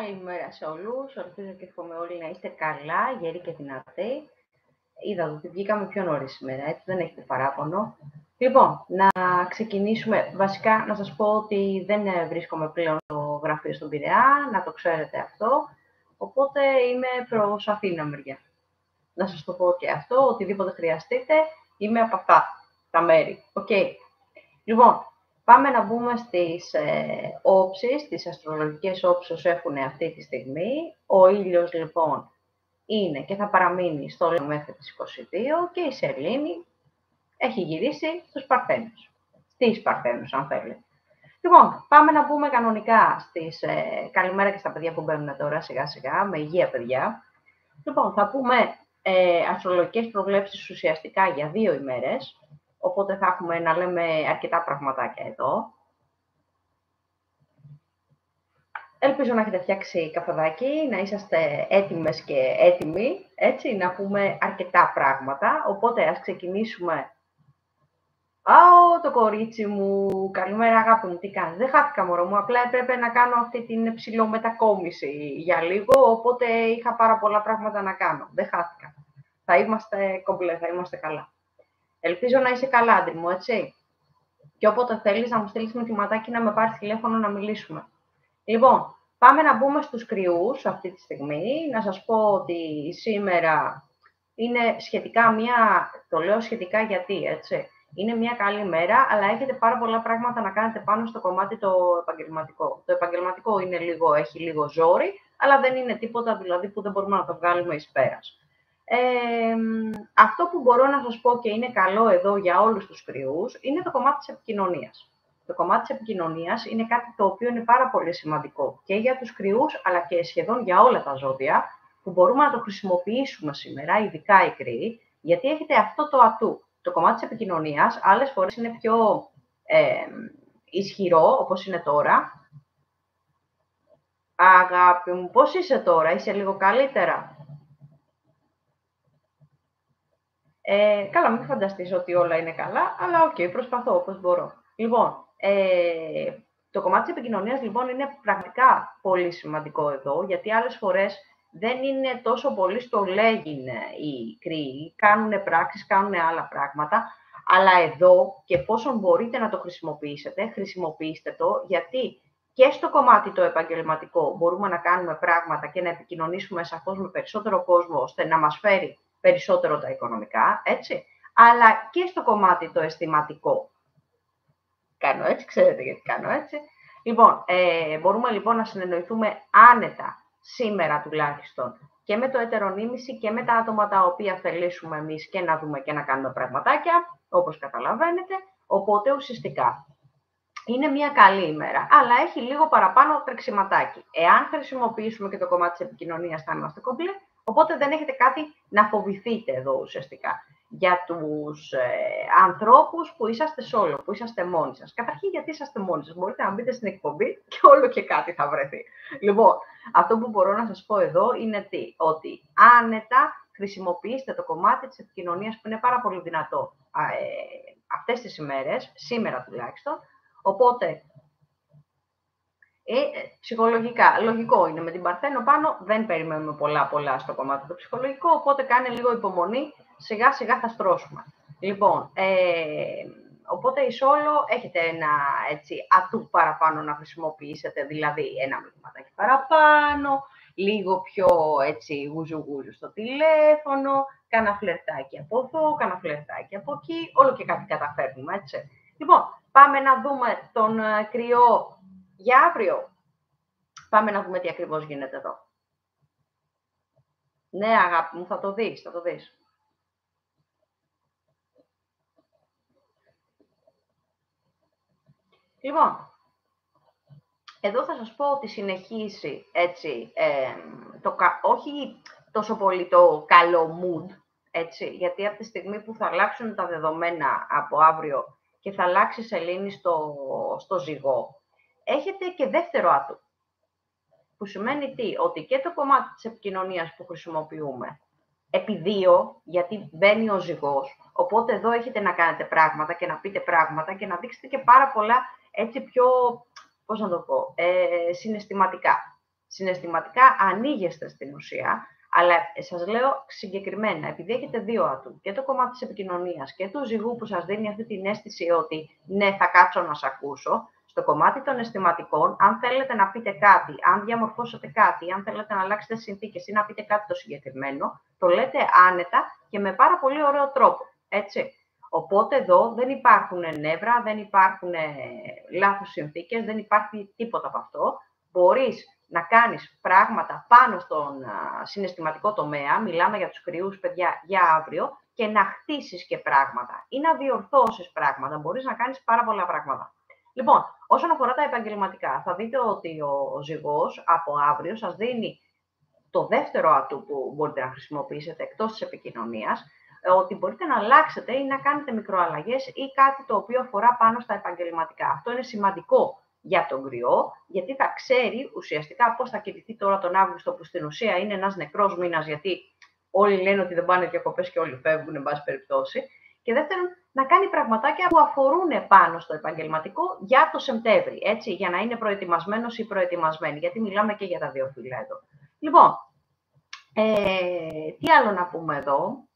Καλημέρα σε όλους. Ελπίζω και εύχομαι όλοι να είστε καλά, γεροί και δυνατοί. Είδατε ότι βγήκαμε πιο νωρίς σήμερα, έτσι δεν έχετε παράπονο. Λοιπόν, να ξεκινήσουμε. Βασικά, να σας πω ότι δεν βρίσκομαι πλέον στο γραφείο στον Πειραιά, να το ξέρετε αυτό. Οπότε είμαι προς Αθήνα μεριά. Να σας το πω και αυτό, οτιδήποτε χρειαστείτε, είμαι από αυτά τα μέρη. Okay. Λοιπόν, πάμε να μπούμε στις όψεις, τις αστρολογικές όψεις όσο έχουν αυτή τη στιγμή. Ο ήλιος λοιπόν είναι και θα παραμείνει στο Λέον μέχρι τις 22 και η Σελήνη έχει γυρίσει στους Παρθένους. Στις Παρθένους αν θέλετε. Λοιπόν, πάμε να μπούμε κανονικά στις καλημέρα και στα παιδιά που μπαίνουν τώρα σιγά σιγά, με υγεία παιδιά. Λοιπόν, θα πούμε αστρολογικές προβλέψεις ουσιαστικά για 2 ημέρες. Οπότε θα έχουμε να λέμε αρκετά πραγματάκια εδώ. Ελπίζω να έχετε φτιάξει καφεδάκι, να είσαστε έτοιμες και έτοιμοι, έτσι, να πούμε αρκετά πράγματα. Οπότε ας ξεκινήσουμε. Το κορίτσι μου, καλημέρα αγάπη μου, τι κάνεις? Δεν χάθηκα μωρό μου, απλά έπρεπε να κάνω αυτή την ψηλομετακόμιση για λίγο, οπότε είχα πάρα πολλά πράγματα να κάνω. Δεν χάθηκα. Θα είμαστε κομπλέ, θα είμαστε καλά. Ελπίζω να είσαι καλά, άντρη μου, έτσι. Και όποτε θέλεις να μου στείλεις μηνυματάκι να με πάρεις τηλέφωνο να μιλήσουμε. Λοιπόν, πάμε να μπούμε στους κρυούς αυτή τη στιγμή. Να σας πω ότι σήμερα είναι σχετικά το λέω σχετικά γιατί, έτσι. Είναι μια καλή μέρα, αλλά έχετε πάρα πολλά πράγματα να κάνετε πάνω στο κομμάτι το επαγγελματικό. Το επαγγελματικό έχει λίγο ζόρι, αλλά δεν είναι τίποτα δηλαδή που δεν μπορούμε να το βγάλουμε εις πέρας. Αυτό που μπορώ να σας πω και είναι καλό εδώ για όλους τους κρυούς, είναι το κομμάτι της επικοινωνίας. Το κομμάτι της επικοινωνίας είναι κάτι το οποίο είναι πάρα πολύ σημαντικό και για τους κρυούς, αλλά και σχεδόν για όλα τα ζώδια, που μπορούμε να το χρησιμοποιήσουμε σήμερα, ειδικά οι κρυοί, γιατί έχετε αυτό το ατού. Το κομμάτι της επικοινωνίας άλλες φορές είναι πιο ισχυρό, όπως είναι τώρα. Αγάπη μου, πώς είσαι τώρα, είσαι λίγο καλύτερα? Καλά, μην φανταστείς ότι όλα είναι καλά, αλλά προσπαθώ όπως μπορώ. Λοιπόν, το κομμάτι της επικοινωνίας λοιπόν είναι πραγματικά πολύ σημαντικό εδώ, γιατί άλλες φορές δεν είναι τόσο πολύ στο λέγειν οι κρύοι, κάνουν πράξεις, κάνουν άλλα πράγματα, αλλά εδώ και πόσον μπορείτε να το χρησιμοποιήσετε, χρησιμοποιήστε το, γιατί και στο κομμάτι το επαγγελματικό μπορούμε να κάνουμε πράγματα και να επικοινωνήσουμε σαφώς με περισσότερο κόσμο, ώστε να μας φέρει περισσότερο τα οικονομικά, έτσι, αλλά και στο κομμάτι το αισθηματικό. Κάνω έτσι, ξέρετε γιατί κάνω έτσι. Λοιπόν, μπορούμε λοιπόν να συνεννοηθούμε άνετα, σήμερα τουλάχιστον, και με το ετερονίμηση και με τα άτομα τα οποία θελήσουμε εμείς και να δούμε και να κάνουμε πραγματάκια, όπως καταλαβαίνετε, οπότε ουσιαστικά είναι μια καλή ημέρα, αλλά έχει λίγο παραπάνω τρεξιματάκι. Εάν χρησιμοποιήσουμε και το κομμάτι της επικοινωνίας θα είμαστε κομπλέ, οπότε δεν έχετε κάτι να φοβηθείτε εδώ ουσιαστικά. Για τους ανθρώπους που είσαστε solo, που είσαστε μόνοι σας. Καταρχήν γιατί είσαστε μόνοι σας. Μπορείτε να μπείτε στην εκπομπή και όλο και κάτι θα βρεθεί. Λοιπόν, αυτό που μπορώ να σας πω εδώ είναι ότι άνετα χρησιμοποιήστε το κομμάτι της επικοινωνίας που είναι πάρα πολύ δυνατό αυτές τις ημέρες, σήμερα τουλάχιστον. Οπότε, ψυχολογικά, λογικό είναι, με την Παρθένο πάνω δεν περιμένουμε πολλά στο κομμάτι το ψυχολογικό, οπότε κάνε λίγο υπομονή, σιγά σιγά θα στρώσουμε. Λοιπόν, οπότε η Σόλο έχετε ένα έτσι ατού παραπάνω να χρησιμοποιήσετε, δηλαδή ένα μηνύματάκι παραπάνω, λίγο πιο έτσι γουζου στο τηλέφωνο, κάνα φλερτάκι από εδώ, κάνα φλερτάκι από εκεί, όλο και κάτι καταφέρνουμε, έτσι. Λοιπόν, πάμε να δούμε τον κρυό για αύριο. Πάμε να δούμε τι ακριβώς γίνεται εδώ. Ναι, αγάπη μου, θα το δεις, θα το δεις. Λοιπόν, εδώ θα σας πω ότι συνεχίσει έτσι, όχι τόσο πολύ το καλό mood, έτσι, γιατί από τη στιγμή που θα αλλάξουν τα δεδομένα από αύριο και θα αλλάξει η σελήνη στο ζυγό, έχετε και δεύτερο άτομο. Που σημαίνει ότι και το κομμάτι της επικοινωνίας που χρησιμοποιούμε επί 2, γιατί μπαίνει ο ζυγός, οπότε εδώ έχετε να κάνετε πράγματα και να πείτε πράγματα και να δείξετε και πάρα πολλά έτσι πιο, πώς να το πω, συναισθηματικά. συναισθηματικά ανοίγεστε στην ουσία, αλλά σας λέω συγκεκριμένα, επειδή έχετε δύο άτομα, και το κομμάτι της επικοινωνίας και του ζυγού που σας δίνει αυτή την αίσθηση ότι ναι, θα κάτσω να σας ακούσω, στο κομμάτι των αισθηματικών, αν θέλετε να πείτε κάτι, αν διαμορφώσετε κάτι, αν θέλετε να αλλάξετε συνθήκες ή να πείτε κάτι το συγκεκριμένο, το λέτε άνετα και με πάρα πολύ ωραίο τρόπο, έτσι. Οπότε εδώ δεν υπάρχουν νεύρα, δεν υπάρχουν λάθος συνθήκες, δεν υπάρχει τίποτα από αυτό. Μπορείς να κάνεις πράγματα πάνω στον συναισθηματικό τομέα, μιλάμε για τους κρυούς παιδιά για αύριο, και να χτίσεις και πράγματα ή να διορθώσεις πράγματα. Μπορείς να κάνεις πάρα πολλά πράγματα. Λοιπόν, όσον αφορά τα επαγγελματικά, θα δείτε ότι ο ζυγός από αύριο σας δίνει το δεύτερο ατού που μπορείτε να χρησιμοποιήσετε εκτός της επικοινωνίας, ότι μπορείτε να αλλάξετε ή να κάνετε μικροαλλαγές ή κάτι το οποίο αφορά πάνω στα επαγγελματικά. Αυτό είναι σημαντικό για τον κρυό, γιατί θα ξέρει ουσιαστικά πώς θα κινηθεί τώρα τον Αύγουστο, που στην ουσία είναι ένας νεκρός μήνας, γιατί όλοι λένε ότι δεν πάνε διακοπές και όλοι φεύγουν, εν πάση περιπτώσει. Και δεύτερον, να κάνει πραγματάκια που αφορούν πάνω στο επαγγελματικό για το Σεπτέμβρη, έτσι, για να είναι προετοιμασμένος ή προετοιμασμένη, γιατί μιλάμε και για τα δύο φύλλα εδώ. Λοιπόν, τι άλλο να πούμε εδώ.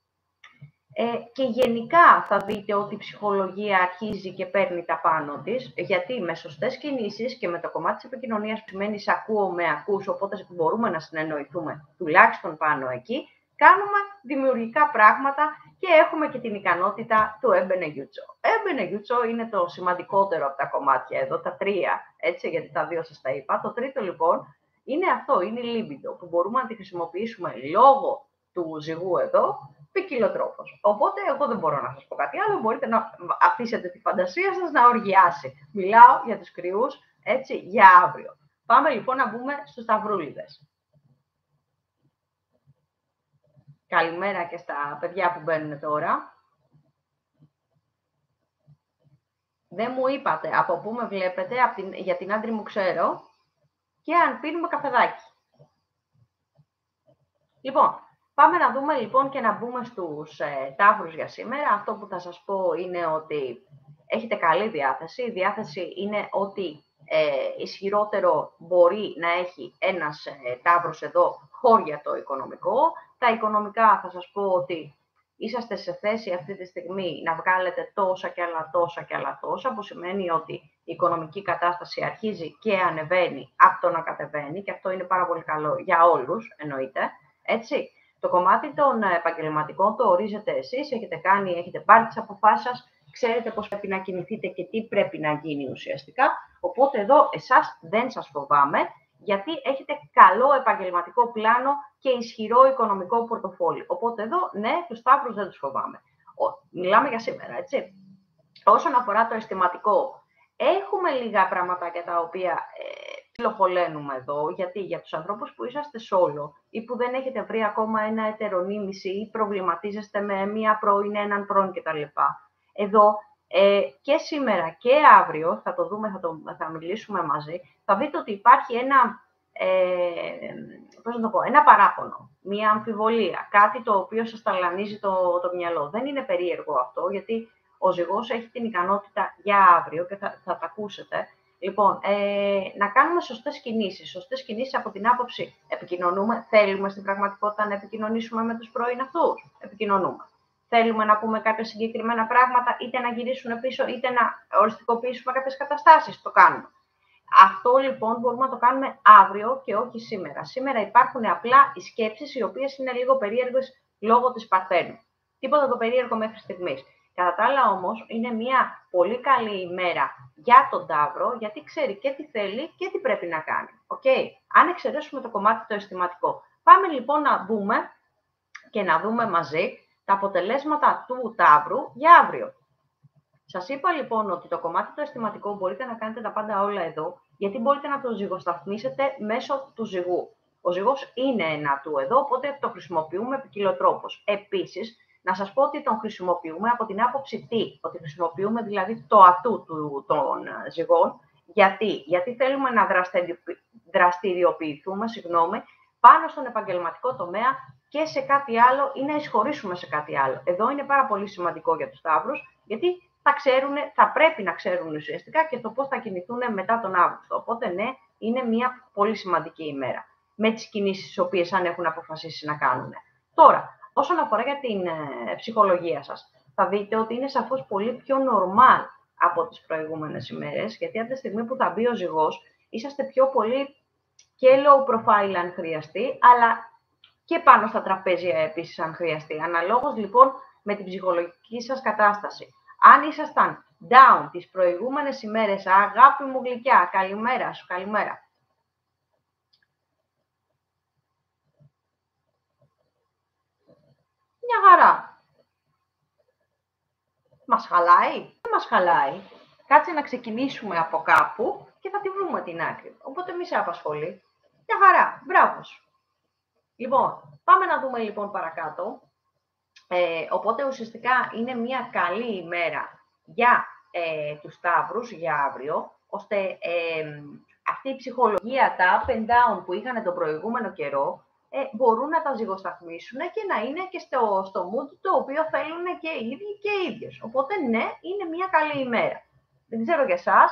Και γενικά θα δείτε ότι η ψυχολογία αρχίζει και παίρνει τα πάνω της, γιατί με σωστές κινήσεις και με το κομμάτι της επικοινωνίας που σημαίνει ακούω με ακούς, οπότε μπορούμε να συνεννοηθούμε τουλάχιστον πάνω εκεί, κάνουμε δημιουργικά πράγματα και έχουμε και την ικανότητα του έμπαινε γιούτσο. Έμπαινε γιούτσο είναι το σημαντικότερο από τα κομμάτια εδώ, τα τρία, έτσι, γιατί τα δύο σας τα είπα. Το τρίτο λοιπόν είναι αυτό, είναι η libido, που μπορούμε να τη χρησιμοποιήσουμε λόγω του ζυγού εδώ, ποικιλοτρόπως. Οπότε, εγώ δεν μπορώ να σας πω κάτι άλλο. Μπορείτε να αφήσετε τη φαντασία σας να οργιάσει. Μιλάω για τους κρυούς, έτσι, για αύριο. Πάμε λοιπόν να μπούμε στους σταυρούλιδες. Καλημέρα και στα παιδιά που μπαίνουν τώρα. Δεν μου είπατε από πού με βλέπετε, για την άντρη μου ξέρω, και αν πίνουμε καφεδάκι. Λοιπόν, πάμε να δούμε λοιπόν και να μπούμε στους ταύρους για σήμερα. Αυτό που θα σας πω είναι ότι έχετε καλή διάθεση. Η διάθεση είναι ότι ισχυρότερο μπορεί να έχει ένας ταύρος εδώ χώρια το οικονομικό. Τα οικονομικά θα σας πω ότι είσαστε σε θέση αυτή τη στιγμή να βγάλετε τόσα και άλλα τόσα και άλλα τόσα, που σημαίνει ότι η οικονομική κατάσταση αρχίζει και ανεβαίνει από το να κατεβαίνει, και αυτό είναι πάρα πολύ καλό για όλους, εννοείται, έτσι. Το κομμάτι των επαγγελματικών το ορίζετε εσείς, έχετε πάρει τις αποφάσεις σας, ξέρετε πώς πρέπει να κινηθείτε και τι πρέπει να γίνει ουσιαστικά, οπότε εδώ εσάς δεν σας φοβάμαι, γιατί έχετε καλό επαγγελματικό πλάνο και ισχυρό οικονομικό πορτοφόλι. Οπότε εδώ, ναι, τους ταύρους δεν τους φοβάμαι. Μιλάμε για σήμερα, έτσι. Όσον αφορά το αισθηματικό, έχουμε λίγα πραγματάκια τα οποία ψιλοχωλένουμε εδώ, γιατί για τους ανθρώπους που είσαστε solo ή που δεν έχετε βρει ακόμα ένα ετερονίμηση ή προβληματίζεστε με μία πρώην, έναν πρώην κτλ. Εδώ και σήμερα και αύριο, θα το δούμε, θα μιλήσουμε μαζί, θα δείτε ότι υπάρχει ένα παράπονο, μία αμφιβολία, κάτι το οποίο σας ταλανίζει το μυαλό. Δεν είναι περίεργο αυτό, γιατί ο ζυγός έχει την ικανότητα για αύριο και θα τα ακούσετε. Λοιπόν, να κάνουμε σωστές κινήσεις. Σωστές κινήσεις από την άποψη επικοινωνούμε. Θέλουμε στην πραγματικότητα να επικοινωνήσουμε με τους πρώην αυτούς. Επικοινωνούμε. Θέλουμε να πούμε κάποια συγκεκριμένα πράγματα, είτε να γυρίσουν πίσω, είτε να οριστικοποιήσουμε κάποιες καταστάσεις. Το κάνουμε. Αυτό λοιπόν μπορούμε να το κάνουμε αύριο και όχι σήμερα. Σήμερα υπάρχουν απλά οι σκέψεις οι οποίες είναι λίγο περίεργες λόγω της Παρθένου. Τίποτα το περίεργο μέχρι στιγμής. Κατά τα άλλα όμως είναι μια πολύ καλή ημέρα για τον ταύρο, γιατί ξέρει και τι θέλει και τι πρέπει να κάνει. Okay? Αν εξαιρέσουμε το κομμάτι το αισθηματικό. Πάμε λοιπόν να μπούμε και να δούμε μαζί τα αποτελέσματα του ταύρου για αύριο. Σας είπα λοιπόν ότι το κομμάτι το αισθηματικό μπορείτε να κάνετε τα πάντα όλα εδώ, γιατί μπορείτε να το ζυγοσταθμίσετε μέσω του ζυγού. Ο ζυγός είναι ένα του εδώ, οπότε το χρησιμοποιούμε ποικιλοτρόπως. Επίσης, να σας πω ότι τον χρησιμοποιούμε από την άποψη τι, ότι χρησιμοποιούμε δηλαδή το ατού των ζυγών. Γιατί θέλουμε να δραστηριοποιηθούμε πάνω στον επαγγελματικό τομέα και σε κάτι άλλο ή να εισχωρήσουμε σε κάτι άλλο. Εδώ είναι πάρα πολύ σημαντικό για τους ταύρους, γιατί θα πρέπει να ξέρουν ουσιαστικά και το πώς θα κινηθούν μετά τον Αύγουστο. Οπότε ναι, είναι μια πολύ σημαντική ημέρα, με τις κινήσεις τις οποίες αν έχουν αποφασίσει να κάνουν. Τώρα, όσον αφορά για την ψυχολογία σας, θα δείτε ότι είναι σαφώς πολύ πιο normal από τις προηγούμενες ημέρες, γιατί από τη στιγμή που θα μπει ο ζυγός, είσαστε πιο πολύ και low profile αν χρειαστεί, αλλά και πάνω στα τραπέζια επίσης αν χρειαστεί. Αναλόγως λοιπόν με την ψυχολογική σας κατάσταση. Αν ήσασταν down τις προηγούμενες ημέρες, αγάπη μου γλυκιά, καλημέρα σου, καλημέρα. Μια χαρά. Μας χαλάει, δεν μας χαλάει. Κάτσε να ξεκινήσουμε από κάπου και θα τη βρούμε την άκρη. Οπότε μη σε απασχολεί. Μια χαρά, μπράβο σου. Λοιπόν, πάμε να δούμε λοιπόν παρακάτω. Οπότε ουσιαστικά είναι μια καλή ημέρα για τους Σταύρους, για αύριο, ώστε αυτή η ψυχολογία, τα up and down που είχαν τον προηγούμενο καιρό, μπορούν να τα ζυγοσταθμίσουν και να είναι και στο mood το οποίο θέλουν και οι ίδιοι και οι ίδιες. Οπότε ναι, είναι μια καλή ημέρα. Δεν ξέρω για εσάς,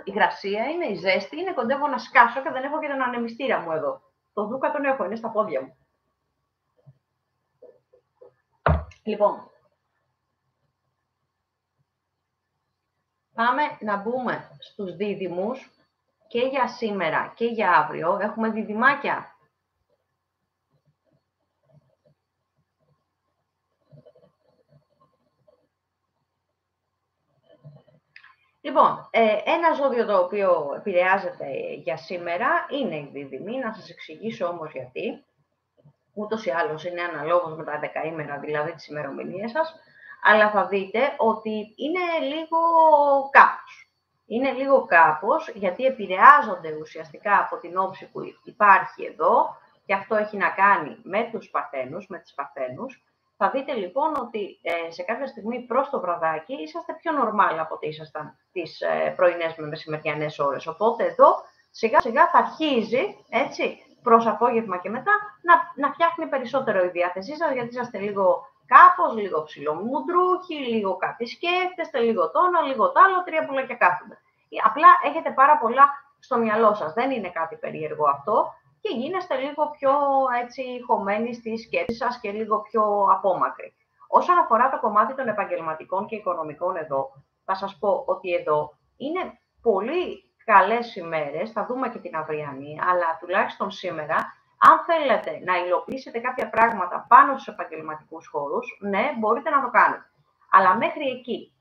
η υγρασία είναι, η ζέστη είναι, κοντεύω να σκάσω και δεν έχω και τον ανεμιστήρα μου εδώ. Το δούκα τον έχω, είναι στα πόδια μου. Λοιπόν, πάμε να μπούμε στους δίδυμους και για σήμερα και για αύριο. Έχουμε διδυμάκια. Λοιπόν, ένα ζώδιο το οποίο επηρεάζεται για σήμερα είναι η δίδυμη. Να σας εξηγήσω όμως γιατί. Ούτως ή άλλως είναι αναλόγως με τα δεκαήμερα, δηλαδή τις ημερομηνίες σας, αλλά θα δείτε ότι είναι λίγο κάπως. Είναι λίγο κάπως, γιατί επηρεάζονται ουσιαστικά από την όψη που υπάρχει εδώ, και αυτό έχει να κάνει με τους Παρθένους, με τις Παρθένους. Θα δείτε λοιπόν ότι σε κάποια στιγμή προς το βραδάκι είσαστε πιο normal από ότι ήσασταν τις πρωινές με μεσημεριανές ώρες. Οπότε εδώ σιγά σιγά θα αρχίζει, έτσι, προς απόγευμα και μετά, να φτιάχνει περισσότερο η διάθεσή σας, γιατί είσαστε λίγο κάπως, λίγο ψιλομουντρούχοι, λίγο κάτι σκέφτεστε, λίγο το ένα, λίγο το άλλο, τρία πουλάκια κάθονται. Απλά έχετε πάρα πολλά στο μυαλό σας. Δεν είναι κάτι περίεργο αυτό και γίνεστε λίγο πιο έτσι χωμένοι στη σκέψη σας και λίγο πιο απόμακροι. Όσον αφορά το κομμάτι των επαγγελματικών και οικονομικών εδώ, θα σας πω ότι εδώ είναι πολύ καλές ημέρες, θα δούμε και την αυριανή, αλλά τουλάχιστον σήμερα, αν θέλετε να υλοποιήσετε κάποια πράγματα πάνω στους επαγγελματικούς χώρους, ναι, μπορείτε να το κάνετε. Αλλά μέχρι εκεί,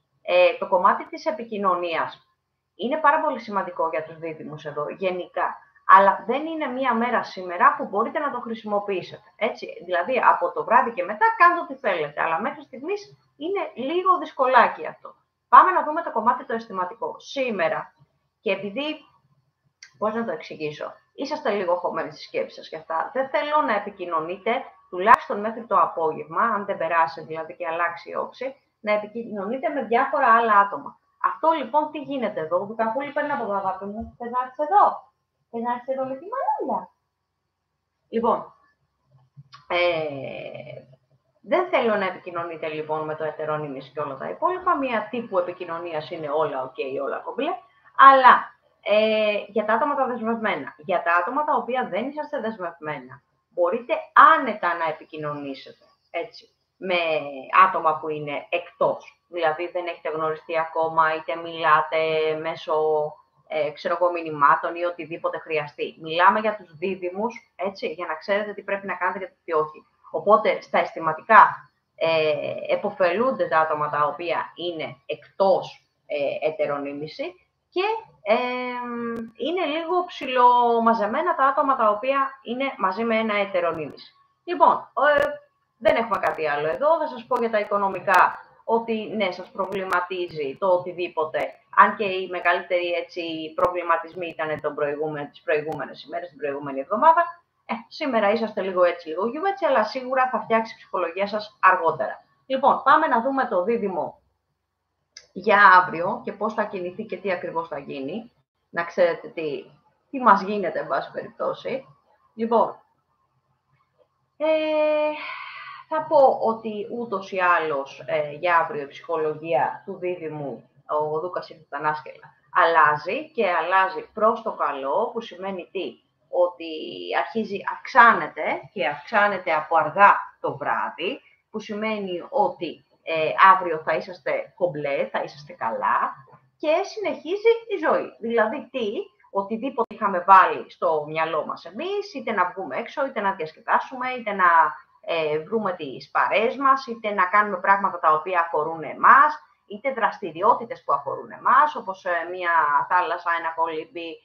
το κομμάτι της επικοινωνίας είναι πάρα πολύ σημαντικό για τους δίδυμους εδώ, γενικά. Αλλά δεν είναι μία μέρα σήμερα που μπορείτε να το χρησιμοποιήσετε. Έτσι, δηλαδή, από το βράδυ και μετά κάντε ό,τι θέλετε. Αλλά μέχρι στιγμής είναι λίγο δυσκολάκι αυτό. Πάμε να δούμε το κομμάτι το αισθηματικό. Σήμερα, και επειδή, πώς να το εξηγήσω, είσαστε λίγο χωμένοι στις σκέψεις σας και αυτά, δεν θέλω να επικοινωνείτε, τουλάχιστον μέχρι το απόγευμα, αν δεν περάσει δηλαδή και αλλάξει η όψη, να επικοινωνείτε με διάφορα άλλα άτομα. Αυτό λοιπόν τι γίνεται εδώ, ο Δουκαφούλη παίρνει από το αγάπη μου, θες να έρθεις εδώ, θες να έρθεις εδώ με τη μανούλα. Λοιπόν, δεν θέλω να επικοινωνείτε λοιπόν με το ετερόνυμις και όλα τα υπόλοιπα, μία τύπου επικοινωνίας είναι όλα ok, όλα κομπλέ, αλλά για τα άτομα τα δεσμευμένα, για τα άτομα τα οποία δεν είσαστε δεσμευμένα, μπορείτε άνετα να επικοινωνήσετε, έτσι, με άτομα που είναι εκτός. Δηλαδή δεν έχετε γνωριστεί ακόμα, είτε μιλάτε μέσω μηνυμάτων ή οτιδήποτε χρειαστεί. Μιλάμε για τους δίδυμους, έτσι, για να ξέρετε τι πρέπει να κάνετε και τι όχι. Οπότε στα αισθηματικά επωφελούνται τα άτομα τα οποία είναι εκτός ετερονίμηση και είναι λίγο ψιλομαζεμένα τα άτομα τα οποία είναι μαζί με ένα ετερονίμηση. Λοιπόν, δεν έχουμε κάτι άλλο εδώ. Θα σας πω για τα οικονομικά ότι ναι, σας προβληματίζει το οτιδήποτε, αν και οι μεγαλύτεροι έτσι, προβληματισμοί ήταν τις προηγούμενες ημέρες, την προηγούμενη εβδομάδα. Σήμερα είσαστε λίγο έτσι, λίγο γιουβέτσι, αλλά σίγουρα θα φτιάξει η ψυχολογία σας αργότερα. Λοιπόν, πάμε να δούμε το δίδυμο για αύριο και πώς θα κινηθεί και τι ακριβώς θα γίνει. Να ξέρετε τι μας γίνεται, εν πάση περιπτώσει. Λοιπόν, θα πω ότι ούτως ή άλλως για αύριο η ψυχολογία του δίδυμου, ο Δούκας ήρθε τα άσκελα, αλλάζει και αλλάζει προς το καλό, που σημαίνει τι? Ότι αυξάνεται και αυξάνεται από αργά το βράδυ, που σημαίνει ότι αύριο θα είσαστε κομπλέ, θα είσαστε καλά και συνεχίζει η ζωή. Δηλαδή τι? Οτιδήποτε είχαμε βάλει στο μυαλό μας εμείς, είτε να βγούμε έξω, είτε να διασκεδάσουμε, είτε να βρούμε τις παρέες μας, είτε να κάνουμε πράγματα τα οποία αφορούν εμάς, είτε δραστηριότητες που αφορούν εμάς, όπως μια θάλασσα, ένα κολύμπι,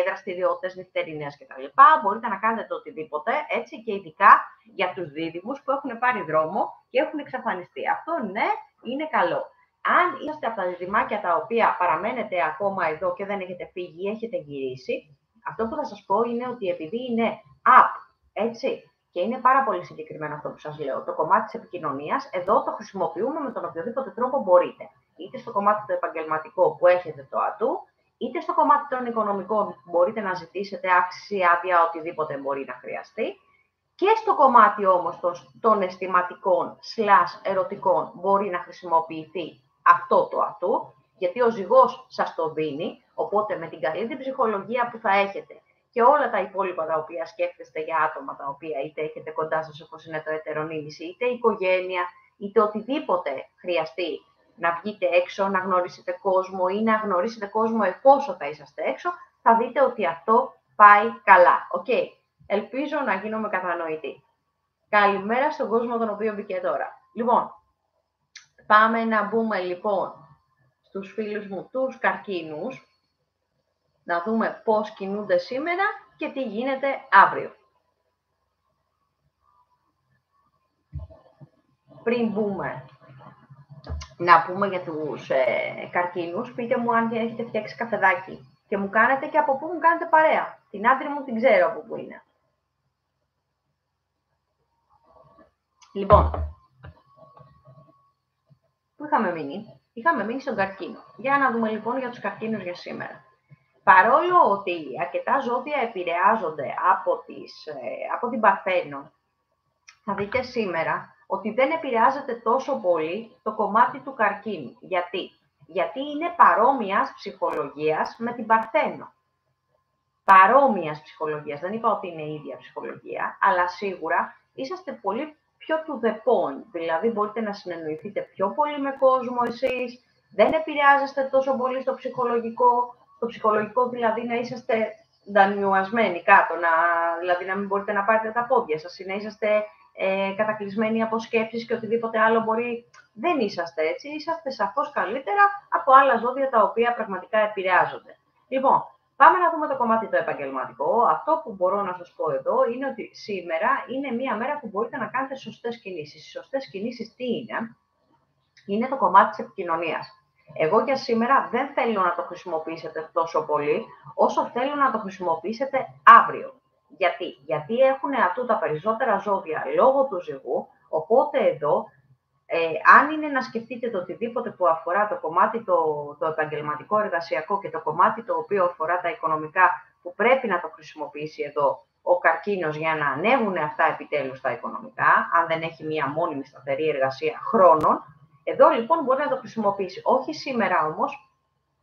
δραστηριότητες νυχτερινές κτλ. Μπορείτε να κάνετε το οτιδήποτε, έτσι, και ειδικά για τους δίδυμους που έχουν πάρει δρόμο και έχουν εξαφανιστεί. Αυτό ναι, είναι καλό. Αν είστε από τα διδυμάκια τα οποία παραμένετε ακόμα εδώ και δεν έχετε φύγει, έχετε γυρίσει, αυτό που θα σας πω είναι ότι επειδή είναι up, έτσι, και είναι πάρα πολύ συγκεκριμένο αυτό που σας λέω, το κομμάτι της επικοινωνίας, εδώ το χρησιμοποιούμε με τον οποιοδήποτε τρόπο μπορείτε. Είτε στο κομμάτι το επαγγελματικό που έχετε το ατού, είτε στο κομμάτι των οικονομικών που μπορείτε να ζητήσετε αύξηση, άδεια, οτιδήποτε μπορεί να χρειαστεί. Και στο κομμάτι όμως των αισθηματικών / ερωτικών μπορεί να χρησιμοποιηθεί αυτό το ατού, γιατί ο ζυγός σας το δίνει, οπότε με την καλή την ψυχολογία που θα έχετε και όλα τα υπόλοιπα τα οποία σκέφτεστε για άτομα τα οποία είτε έχετε κοντά σας όπως είναι το ετερονίμηση, είτε οικογένεια, είτε οτιδήποτε χρειαστεί να βγείτε έξω, να γνωρίσετε κόσμο ή να γνωρίσετε κόσμο εφόσον θα είσαστε έξω, θα δείτε ότι αυτό πάει καλά. Okay. Ελπίζω να γίνομαι κατανοητή. Καλημέρα στον κόσμο τον οποίο μπήκε τώρα. Λοιπόν, πάμε να μπούμε λοιπόν στους φίλους μου τους καρκίνους, να δούμε πώς κινούνται σήμερα και τι γίνεται αύριο. Πριν μπούμε να πούμε για τους καρκίνους, πείτε μου αν έχετε φτιάξει καφεδάκι και μου κάνετε και από πού μου κάνετε παρέα. Την άντρη μου την ξέρω από πού είναι. Λοιπόν, πού είχαμε μείνει? Είχαμε μείνει στον καρκίνο. Για να δούμε λοιπόν για τους καρκίνους για σήμερα. Παρόλο ότι αρκετά ζώδια επηρεάζονται από την Παρθένο, θα δείτε σήμερα ότι δεν επηρεάζεται τόσο πολύ το κομμάτι του καρκίνου. Γιατί? Γιατί είναι παρόμοιας ψυχολογίας με την Παρθένο. Παρόμοιας ψυχολογίας. Δεν είπα ότι είναι η ίδια ψυχολογία, αλλά σίγουρα είσαστε πολύ πιο to the point. Δηλαδή μπορείτε να συνεννοηθείτε πιο πολύ με κόσμο εσείς, δεν επηρεάζεστε τόσο πολύ στο ψυχολογικό. Το ψυχολογικό δηλαδή να είσαστε δανειουασμένοι κάτω, δηλαδή να μην μπορείτε να πάρετε τα πόδια σας ή να είσαστε κατακλεισμένοι από σκέψεις και οτιδήποτε άλλο μπορεί. Δεν είσαστε έτσι, είσαστε σαφώς καλύτερα από άλλα ζώδια τα οποία πραγματικά επηρεάζονται. Λοιπόν, πάμε να δούμε το κομμάτι το επαγγελματικό. Αυτό που μπορώ να σας πω εδώ είναι ότι σήμερα είναι μία μέρα που μπορείτε να κάνετε σωστές κινήσεις. Οι σωστές κινήσεις τι είναι? Είναι το κομμάτι της επικοινωνίας. Εγώ για σήμερα δεν θέλω να το χρησιμοποιήσετε τόσο πολύ, όσο θέλω να το χρησιμοποιήσετε αύριο. Γιατί έχουν ατού τα περισσότερα ζώδια λόγω του ζυγού, οπότε εδώ, αν είναι να σκεφτείτε το οτιδήποτε που αφορά το κομμάτι το επαγγελματικό εργασιακό και το κομμάτι το οποίο αφορά τα οικονομικά, που πρέπει να το χρησιμοποιήσει εδώ ο καρκίνος για να ανέβουν αυτά επιτέλους τα οικονομικά, αν δεν έχει μία μόνιμη σταθερή εργασία χρόνων, εδώ λοιπόν μπορεί να το χρησιμοποιήσει. Όχι σήμερα όμως,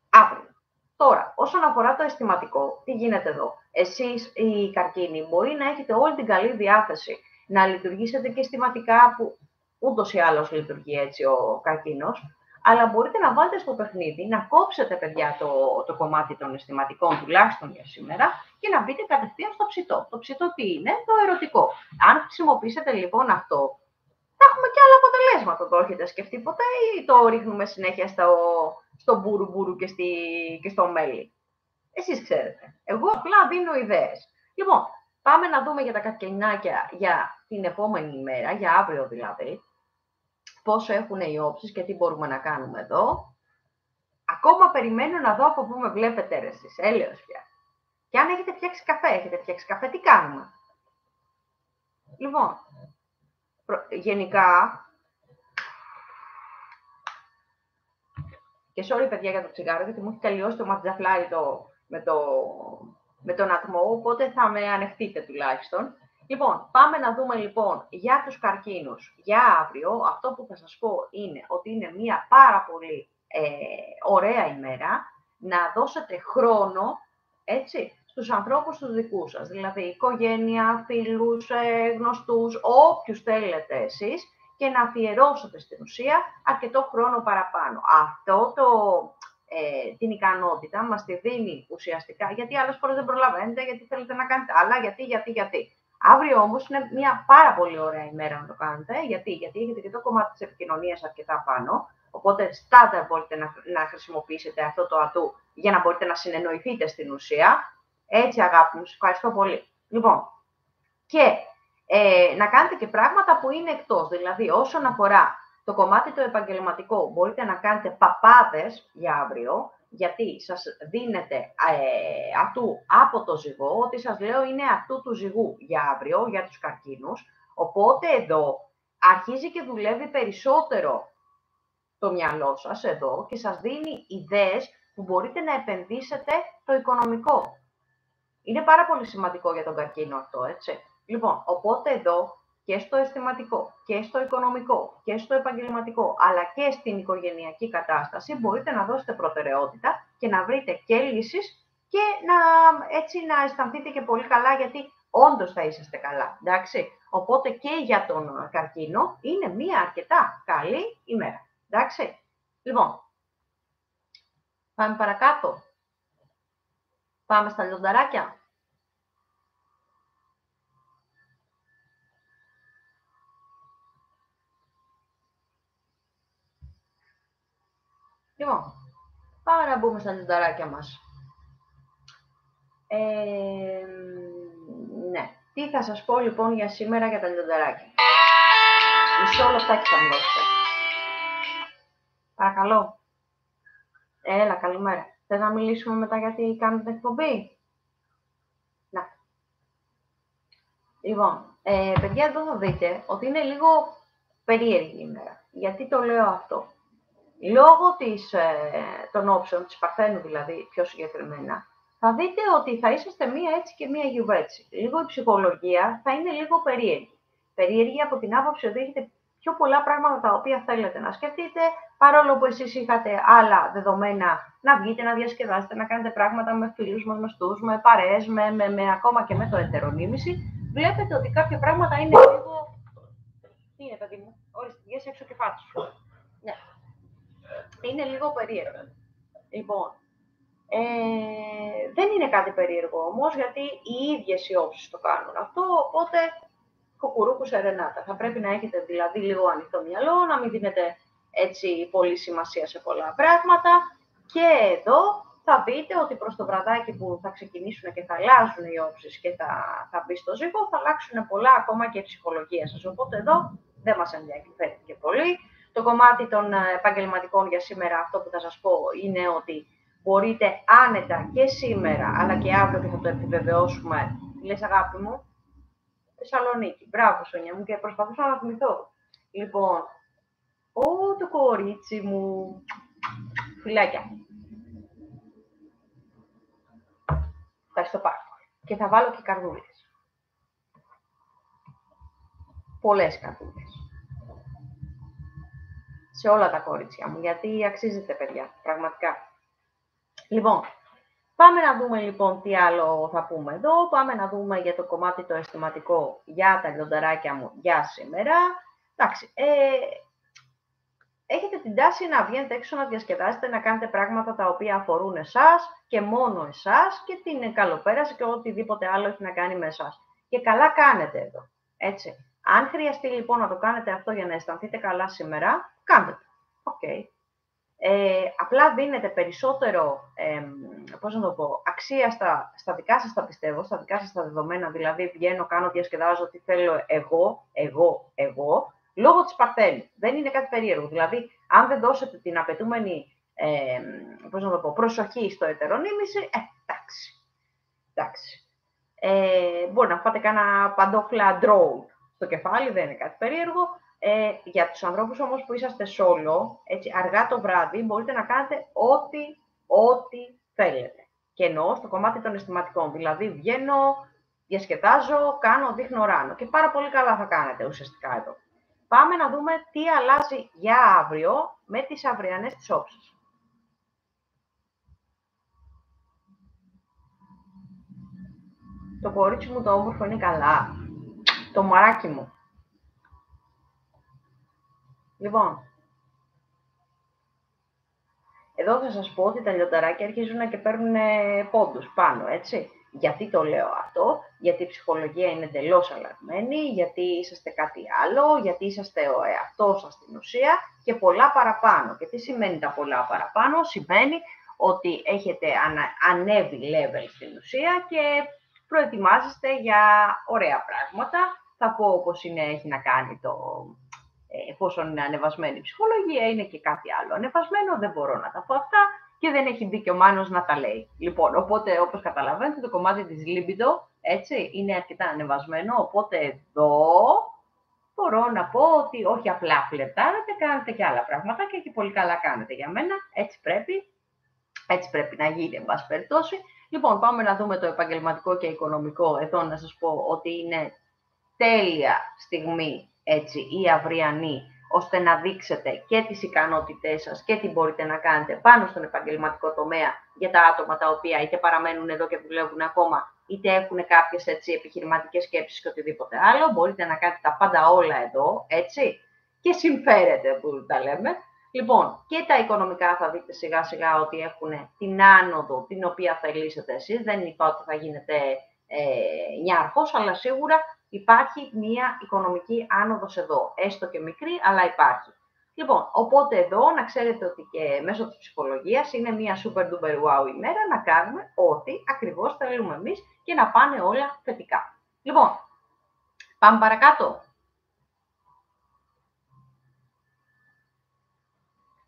αύριο. Τώρα, όσον αφορά το αισθηματικό, τι γίνεται εδώ? Εσείς οι καρκίνοι μπορεί να έχετε όλη την καλή διάθεση να λειτουργήσετε και αισθηματικά, που ούτως ή άλλως λειτουργεί έτσι ο καρκίνος, αλλά μπορείτε να βάλετε στο παιχνίδι, να κόψετε παιδιά το κομμάτι των αισθηματικών, τουλάχιστον για σήμερα, και να μπείτε κατευθείαν στο ψητό. Το ψητό τι είναι? Το ερωτικό. Αν χρησιμοποιήσετε λοιπόν αυτό, θα έχουμε και άλλα αποτελέσματα. Το έχετε σκεφτεί ποτέ ή το ρίχνουμε συνέχεια στο μπουρου και στο μέλι? Εσείς ξέρετε. Εγώ απλά δίνω ιδέες. Λοιπόν, πάμε να δούμε για τα καρκινάκια για την επόμενη ημέρα, για αύριο δηλαδή, πόσο έχουν οι όψεις και τι μπορούμε να κάνουμε εδώ. Ακόμα περιμένω να δω από πού με βλέπετε ρε εσείς. Έλεος πια. Και αν έχετε φτιάξει καφέ, τι κάνουμε? Λοιπόν, γενικά, και sorry παιδιά για το τσιγάρο, γιατί μου έχει τελειώσει το ματζαφλάρι με τον ατμό, οπότε θα με ανεχτείτε τουλάχιστον. Λοιπόν, πάμε να δούμε λοιπόν για τους καρκίνους για αύριο. Αυτό που θα σας πω είναι ότι είναι μια πάρα πολύ ωραία ημέρα, να δώσετε χρόνο, έτσι, στους ανθρώπους τους δικούς σας, δηλαδή οικογένεια, φίλους, γνωστούς, όποιους θέλετε εσείς, και να αφιερώσετε στην ουσία αρκετό χρόνο παραπάνω. Αυτό την ικανότητα μας τη δίνει ουσιαστικά, γιατί άλλες φορές δεν προλαβαίνετε, γιατί θέλετε να κάνετε άλλα, γιατί. Αύριο όμως είναι μια πάρα πολύ ωραία ημέρα να το κάνετε, γιατί έχετε και το κομμάτι της επικοινωνίας αρκετά πάνω, οπότε στάνταρ μπορείτε να χρησιμοποιήσετε αυτό το ατού για να μπορείτε να συνεννοηθείτε στην ουσία. Έτσι, αγάπη μου, σας ευχαριστώ πολύ. Λοιπόν, και να κάνετε και πράγματα που είναι εκτός, δηλαδή όσον αφορά το κομμάτι το επαγγελματικό, μπορείτε να κάνετε παπάδες για αύριο, γιατί σας δίνετε ατού από το ζυγό, ό,τι σας λέω είναι ατού του ζυγού για αύριο, για τους καρκίνους, οπότε εδώ αρχίζει και δουλεύει περισσότερο το μυαλό σας εδώ και σας δίνει ιδέες που μπορείτε να επενδύσετε το οικονομικό. Είναι πάρα πολύ σημαντικό για τον καρκίνο αυτό, έτσι. Λοιπόν, οπότε εδώ και στο αισθηματικό και στο οικονομικό και στο επαγγελματικό, αλλά και στην οικογενειακή κατάσταση, μπορείτε να δώσετε προτεραιότητα και να βρείτε και λύσεις και έτσι να αισθανθείτε και πολύ καλά, γιατί όντως θα είσαστε καλά, εντάξει. Οπότε και για τον καρκίνο είναι μία αρκετά καλή ημέρα, εντάξει. Λοιπόν, πάμε παρακάτω. Πάμε στα λιονταράκια. Λοιπόν, πάμε να μπούμε στα λιονταράκια μας. Ναι. Τι θα σας πω λοιπόν για σήμερα για τα λιονταράκια. Μισό λεπτάκι θα μου δώσετε. Παρακαλώ. Έλα, καλημέρα. Θες να μιλήσουμε μετά γιατί κάνετε την εκπομπή? Να. Λοιπόν, παιδιά, εδώ θα δείτε ότι είναι λίγο περίεργη η ημέρα. Γιατί το λέω αυτό? Λόγω των όψεων, της Παρθένου δηλαδή, πιο συγκεκριμένα, θα δείτε ότι θα είσαστε μία έτσι και μία γιουβέτσι. Λίγο η ψυχολογία θα είναι λίγο περίεργη. Περίεργη από την άποψη ότι έχετε πιο πολλά πράγματα τα οποία θέλετε να σκεφτείτε, παρόλο που εσείς είχατε άλλα δεδομένα να βγείτε, να διασκεδάσετε, να κάνετε πράγματα με φίλους μας, με στούς, με παρέες, ακόμα και με το εντερονίμηση. Βλέπετε ότι κάποια πράγματα είναι λίγο... Τι είναι, παιδί μου? Ορίστε, βγες έξω και φάτσου. Ναι. Είναι λίγο περίεργο. Λοιπόν, δεν είναι κάτι περίεργο όμως, γιατί οι ίδιες οι όψεις το κάνουν αυτό, οπότε κουκουρούκου σερενάτα. Θα πρέπει να έχετε δηλαδή λίγο ανοιχτό μυαλό, να μην δίνετε έτσι πολύ σημασία σε πολλά πράγματα, και εδώ θα δείτε ότι προς το βραδάκι που θα ξεκινήσουν και θα αλλάζουν οι όψεις και θα μπει στο ζύγο, θα αλλάξουν πολλά ακόμα και η ψυχολογία σας, οπότε εδώ δεν μας ενδιαφέρει και πολύ. Το κομμάτι των επαγγελματικών για σήμερα, αυτό που θα σας πω είναι ότι μπορείτε άνετα και σήμερα, αλλά και αύριο, και θα το επιβεβαιώσουμε. Λες, αγάπη μου? Θεσσαλονίκη. Μπράβο, Σόνια μου, και προσπαθούσα να θυμηθώ. Λοιπόν, το κορίτσι μου. Φιλάκια. Ευχαριστώ πάρα πολύ. Και θα βάλω και καρδούλες. Πολλές καρδούλες. Σε όλα τα κορίτσια μου, γιατί αξίζετε, παιδιά, πραγματικά. Λοιπόν, πάμε να δούμε λοιπόν τι άλλο θα πούμε εδώ. Πάμε να δούμε για το κομμάτι το αισθηματικό για τα λιονταράκια μου για σήμερα. Εντάξει, έχετε την τάση να βγαίνετε έξω, να διασκεδάσετε, να κάνετε πράγματα τα οποία αφορούν εσάς και μόνο εσάς και την καλοπέραση και οτιδήποτε άλλο έχει να κάνει με εσάς. Και καλά κάνετε εδώ, έτσι. Αν χρειαστεί λοιπόν να το κάνετε αυτό για να αισθανθείτε καλά σήμερα, κάντε το. Okay. Απλά δίνετε περισσότερο, πώς να το πω, αξία στα δικά σας τα πιστεύω, στα δικά σας τα δεδομένα, δηλαδή βγαίνω, κάνω, διασκεδάζω, τι θέλω εγώ, λόγω της Παρθένου. Δεν είναι κάτι περίεργο. Δηλαδή, αν δεν δώσετε την απαιτούμενη, πώς να το πω, προσοχή στο ετερονίμηση, εντάξει. Μπορεί να φάτε κάνα παντόφλα drone στο κεφάλι, δεν είναι κάτι περίεργο. Για τους ανθρώπους όμως που είσαστε solo, έτσι, αργά το βράδυ, μπορείτε να κάνετε ό,τι θέλετε. Και εννοώ στο κομμάτι των αισθηματικών. Δηλαδή, βγαίνω, διασκεδάζω, κάνω, δείχνω, ράνω. Και πάρα πολύ καλά θα κάνετε ουσιαστικά εδώ. Πάμε να δούμε τι αλλάζει για αύριο με τις αυριανές τις όψεις. Το κορίτσι μου το όμορφο είναι καλά. Το μαράκι μου. Λοιπόν, εδώ θα σας πω ότι τα λιονταράκια αρχίζουν και παίρνουν πόντους πάνω, έτσι. Γιατί το λέω αυτό? Γιατί η ψυχολογία είναι εντελώς αλλαγμένη, γιατί είσαστε κάτι άλλο, γιατί είσαστε ο εαυτός σας στην ουσία και πολλά παραπάνω. Και τι σημαίνει τα πολλά παραπάνω? Σημαίνει ότι έχετε ανέβει level στην ουσία και προετοιμάζεστε για ωραία πράγματα. Θα πω όπως είναι, έχει να κάνει πόσο είναι ανεβασμένη η ψυχολογία, είναι και κάτι άλλο ανεβασμένο, δεν μπορώ να τα πω αυτά και δεν έχει μπει και ο Μάνος να τα λέει. Λοιπόν, οπότε όπως καταλαβαίνετε το κομμάτι της libido, έτσι, είναι αρκετά ανεβασμένο, οπότε εδώ μπορώ να πω ότι όχι απλά φλερτάρετε, κάνετε και άλλα πράγματα και πολύ καλά κάνετε για μένα, έτσι πρέπει να γίνει, εν πάση περιπτώσει. Λοιπόν, πάμε να δούμε το επαγγελματικό και οικονομικό. Εδώ να σας πω ότι είναι τέλεια στιγμή, έτσι, η αυριανή, ώστε να δείξετε και τις ικανότητές σας και τι μπορείτε να κάνετε πάνω στον επαγγελματικό τομέα για τα άτομα τα οποία είτε παραμένουν εδώ και δουλεύουν ακόμα, είτε έχουν κάποιες έτσι, επιχειρηματικές σκέψεις και οτιδήποτε άλλο. Μπορείτε να κάνετε τα πάντα όλα εδώ, έτσι, και συμφέρετε που τα λέμε. Λοιπόν, και τα οικονομικά θα δείτε σιγά σιγά ότι έχουν την άνοδο την οποία θελήσετε εσείς. Δεν είπα ότι θα γίνετε νιάρχος, αλλά σίγουρα υπάρχει μια οικονομική άνοδος εδώ, έστω και μικρή, αλλά υπάρχει. Λοιπόν, οπότε εδώ να ξέρετε ότι και μέσω της ψυχολογίας είναι μια super duper wow ημέρα να κάνουμε ό,τι ακριβώς θέλουμε εμείς και να πάνε όλα θετικά. Λοιπόν, πάμε παρακάτω.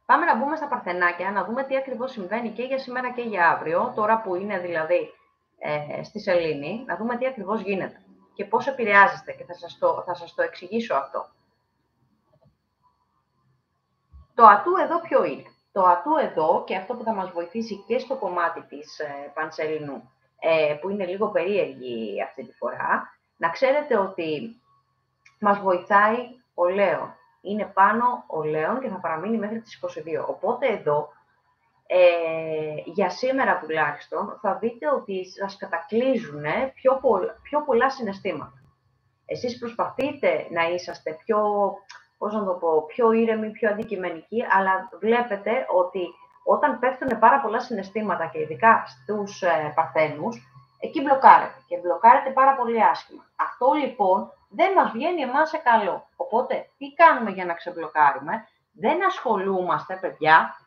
Πάμε να μπούμε στα παρθενάκια, να δούμε τι ακριβώς συμβαίνει και για σήμερα και για αύριο, τώρα που είναι δηλαδή στη σελήνη, να δούμε τι ακριβώς γίνεται και πώς επηρεάζεστε και θα σας το εξηγήσω αυτό. Το ατού εδώ ποιο είναι? Το ατού εδώ, και αυτό που θα μας βοηθήσει και στο κομμάτι της Πανσελινού, που είναι λίγο περίεργη αυτή τη φορά, να ξέρετε ότι μας βοηθάει ο Λέων. Είναι πάνω ο Λέων και θα παραμείνει μέχρι τις 22. Οπότε εδώ, για σήμερα τουλάχιστον, θα δείτε ότι σας κατακλείζουν πιο πολλά συναισθήματα. Εσείς προσπαθείτε να είσαστε πιο ήρεμοι, πιο αντικειμενικοί, αλλά βλέπετε ότι όταν πέφτουν πάρα πολλά συναισθήματα και ειδικά στους παρθένους, εκεί μπλοκάρετε και μπλοκάρετε πάρα πολύ άσχημα. Αυτό λοιπόν δεν μας βγαίνει εμάς σε καλό. Οπότε τι κάνουμε για να ξεμπλοκάρουμε? Δεν ασχολούμαστε, παιδιά,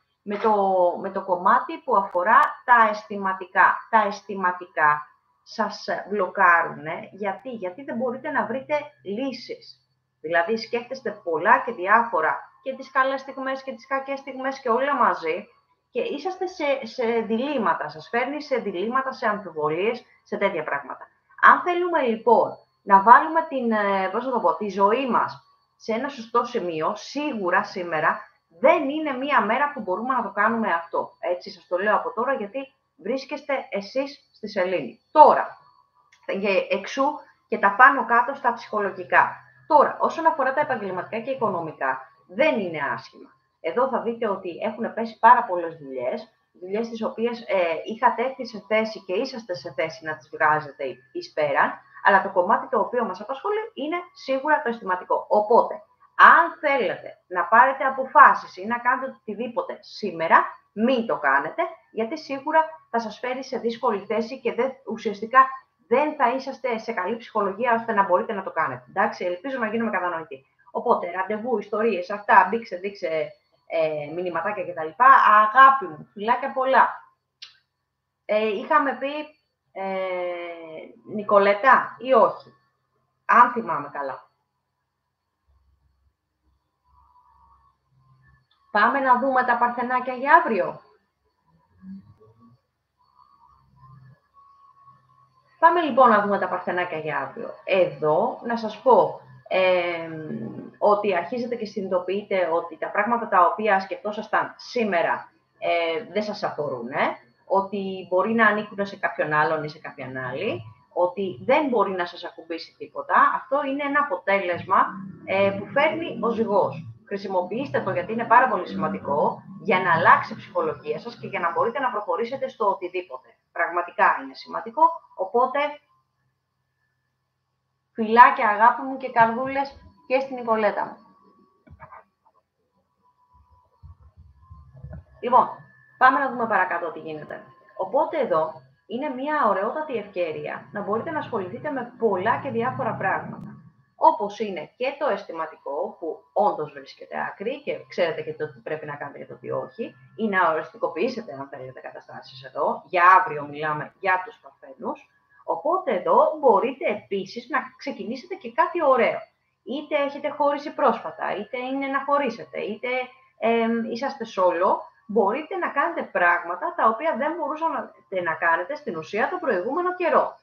με το κομμάτι που αφορά τα αισθηματικά. Τα αισθηματικά σας μπλοκάρουν. Γιατί δεν μπορείτε να βρείτε λύσεις. Δηλαδή σκέφτεστε πολλά και διάφορα και τις καλές στιγμές και τις κακές στιγμές και όλα μαζί και είσαστε σε διλήμματα, σας φέρνει σε διλήμματα, σε αμφιβολίες, σε τέτοια πράγματα. Αν θέλουμε λοιπόν να βάλουμε τη ζωή μας σε ένα σωστό σημείο, σίγουρα σήμερα δεν είναι μία μέρα που μπορούμε να το κάνουμε αυτό. Έτσι σας το λέω από τώρα γιατί βρίσκεστε εσείς στη σελήνη. Τώρα, εξού και τα πάνω κάτω στα ψυχολογικά. Τώρα, όσον αφορά τα επαγγελματικά και οικονομικά, δεν είναι άσχημα. Εδώ θα δείτε ότι έχουν πέσει πάρα πολλές δουλειές τις οποίες είχατε έρθει σε θέση και είσαστε σε θέση να τις βγάζετε εις πέραν, αλλά το κομμάτι το οποίο μας απασχολεί είναι σίγουρα το αισθηματικό. Οπότε, αν θέλετε να πάρετε αποφάσεις ή να κάνετε οτιδήποτε σήμερα, μην το κάνετε, γιατί σίγουρα θα σας φέρει σε δύσκολη θέση και ουσιαστικά δεν θα είσαστε σε καλή ψυχολογία ώστε να μπορείτε να το κάνετε. Εντάξει, ελπίζω να γίνουμε κατανοητοί. Οπότε, ραντεβού, ιστορίες, αυτά, δείξε μηνυματάκια κτλ. Αγάπη μου, φιλάκια πολλά. Είχαμε πει Νικολέτα ή όχι? Αν θυμάμαι καλά. Πάμε να δούμε τα παρθενάκια για αύριο. Πάμε λοιπόν να δούμε τα παρθενάκια για αύριο. Εδώ να σας πω ότι αρχίζετε και συνειδητοποιείτε ότι τα πράγματα τα οποία σκεφτόσασταν σήμερα δεν σας αφορούν, ότι μπορεί να ανήκουν σε κάποιον άλλον ή σε κάποιαν άλλη, ότι δεν μπορεί να σας ακουμπήσει τίποτα. Αυτό είναι ένα αποτέλεσμα που φέρνει ο ζυγός. Χρησιμοποιήστε το γιατί είναι πάρα πολύ σημαντικό για να αλλάξει η ψυχολογία σας και για να μπορείτε να προχωρήσετε στο οτιδήποτε. Πραγματικά είναι σημαντικό, οπότε Φιλάκια, αγάπη μου και καρδούλες και στην Νικολέτα μου. Λοιπόν, πάμε να δούμε παρακάτω τι γίνεται. Οπότε εδώ είναι μια ωραιότατη ευκαιρία να μπορείτε να ασχοληθείτε με πολλά και διάφορα πράγματα. Όπως είναι και το αισθηματικό, που όντως βρίσκεται άκρη και ξέρετε και το τι πρέπει να κάνετε και το τι όχι, ή να οριστικοποιήσετε, αν θέλετε, καταστάσεις εδώ. Για αύριο μιλάμε για τους Παρθένους. Οπότε εδώ μπορείτε επίσης να ξεκινήσετε και κάτι ωραίο. Είτε έχετε χωρίσει πρόσφατα, είτε είναι να χωρίσετε, είτε είσαστε solo, μπορείτε να κάνετε πράγματα τα οποία δεν μπορούσατε να κάνετε στην ουσία το προηγούμενο καιρό.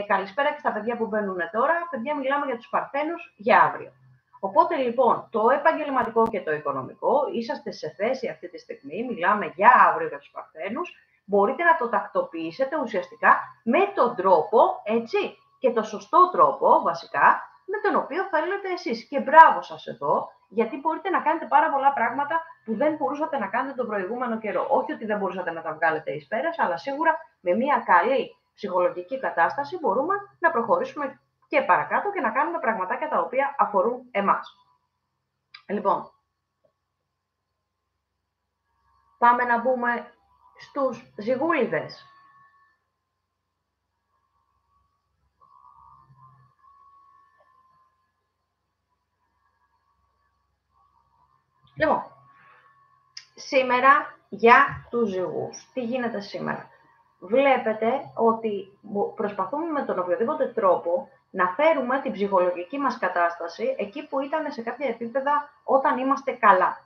Καλησπέρα και στα παιδιά που μπαίνουν τώρα. Παιδιά, μιλάμε για τους Παρθένους για αύριο. Οπότε λοιπόν, το επαγγελματικό και το οικονομικό, είσαστε σε θέση αυτή τη στιγμή, μιλάμε για αύριο για τους Παρθένους, μπορείτε να το τακτοποιήσετε ουσιαστικά με τον τρόπο, έτσι, και το σωστό τρόπο βασικά, με τον οποίο θέλετε εσείς. Και μπράβο σας εδώ, γιατί μπορείτε να κάνετε πάρα πολλά πράγματα που δεν μπορούσατε να κάνετε τον προηγούμενο καιρό. Όχι ότι δεν μπορούσατε να τα βγάλετε εις πέρας, αλλά σίγουρα με μια καλή ψυχολογική κατάσταση μπορούμε να προχωρήσουμε και παρακάτω και να κάνουμε πραγματάκια τα οποία αφορούν εμάς. Λοιπόν, πάμε να μπούμε στους ζυγούλιδες. Λοιπόν, σήμερα για τους ζυγούς. Τι γίνεται σήμερα? Βλέπετε ότι προσπαθούμε με τον οποιοδήποτε τρόπο να φέρουμε την ψυχολογική μας κατάσταση εκεί που ήταν σε κάποια επίπεδα όταν είμαστε καλά.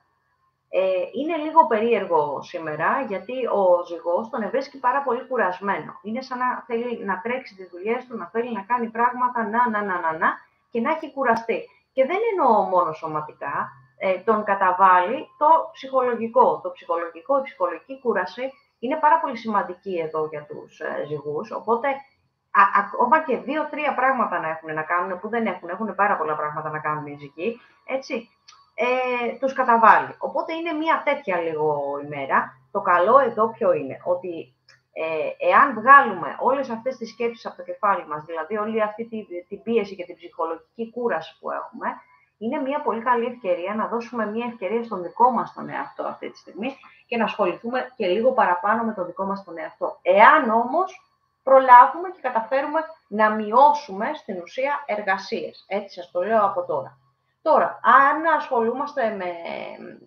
Είναι λίγο περίεργο σήμερα, γιατί ο ζυγός τον βρίσκει πάρα πολύ κουρασμένο. Είναι σαν να θέλει να τρέξει τις δουλειές του, να θέλει να κάνει πράγματα, να και να έχει κουραστεί. Και δεν εννοώ μόνο σωματικά, τον καταβάλει το ψυχολογικό. Το ψυχολογικό, η ψυχολογική κούραση είναι πάρα πολύ σημαντική εδώ για τους ζυγούς, οπότε ακόμα και 2-3 πράγματα να έχουν να κάνουν, που δεν έχουν πάρα πολλά πράγματα να κάνουν οι ζυγοί, έτσι, τους καταβάλει. Οπότε είναι μια τέτοια λίγο ημέρα. Το καλό εδώ ποιο είναι? Ότι εάν βγάλουμε όλες αυτές τις σκέψεις από το κεφάλι μας, δηλαδή όλη αυτή την πίεση και την ψυχολογική κούραση που έχουμε, είναι μια πολύ καλή ευκαιρία να δώσουμε μια ευκαιρία στον δικό μας τον εαυτό αυτή τη στιγμή και να ασχοληθούμε και λίγο παραπάνω με τον δικό μας τον εαυτό. Εάν όμως προλάβουμε και καταφέρουμε να μειώσουμε στην ουσία εργασίες. Έτσι σας το λέω από τώρα. Τώρα, αν ασχολούμαστε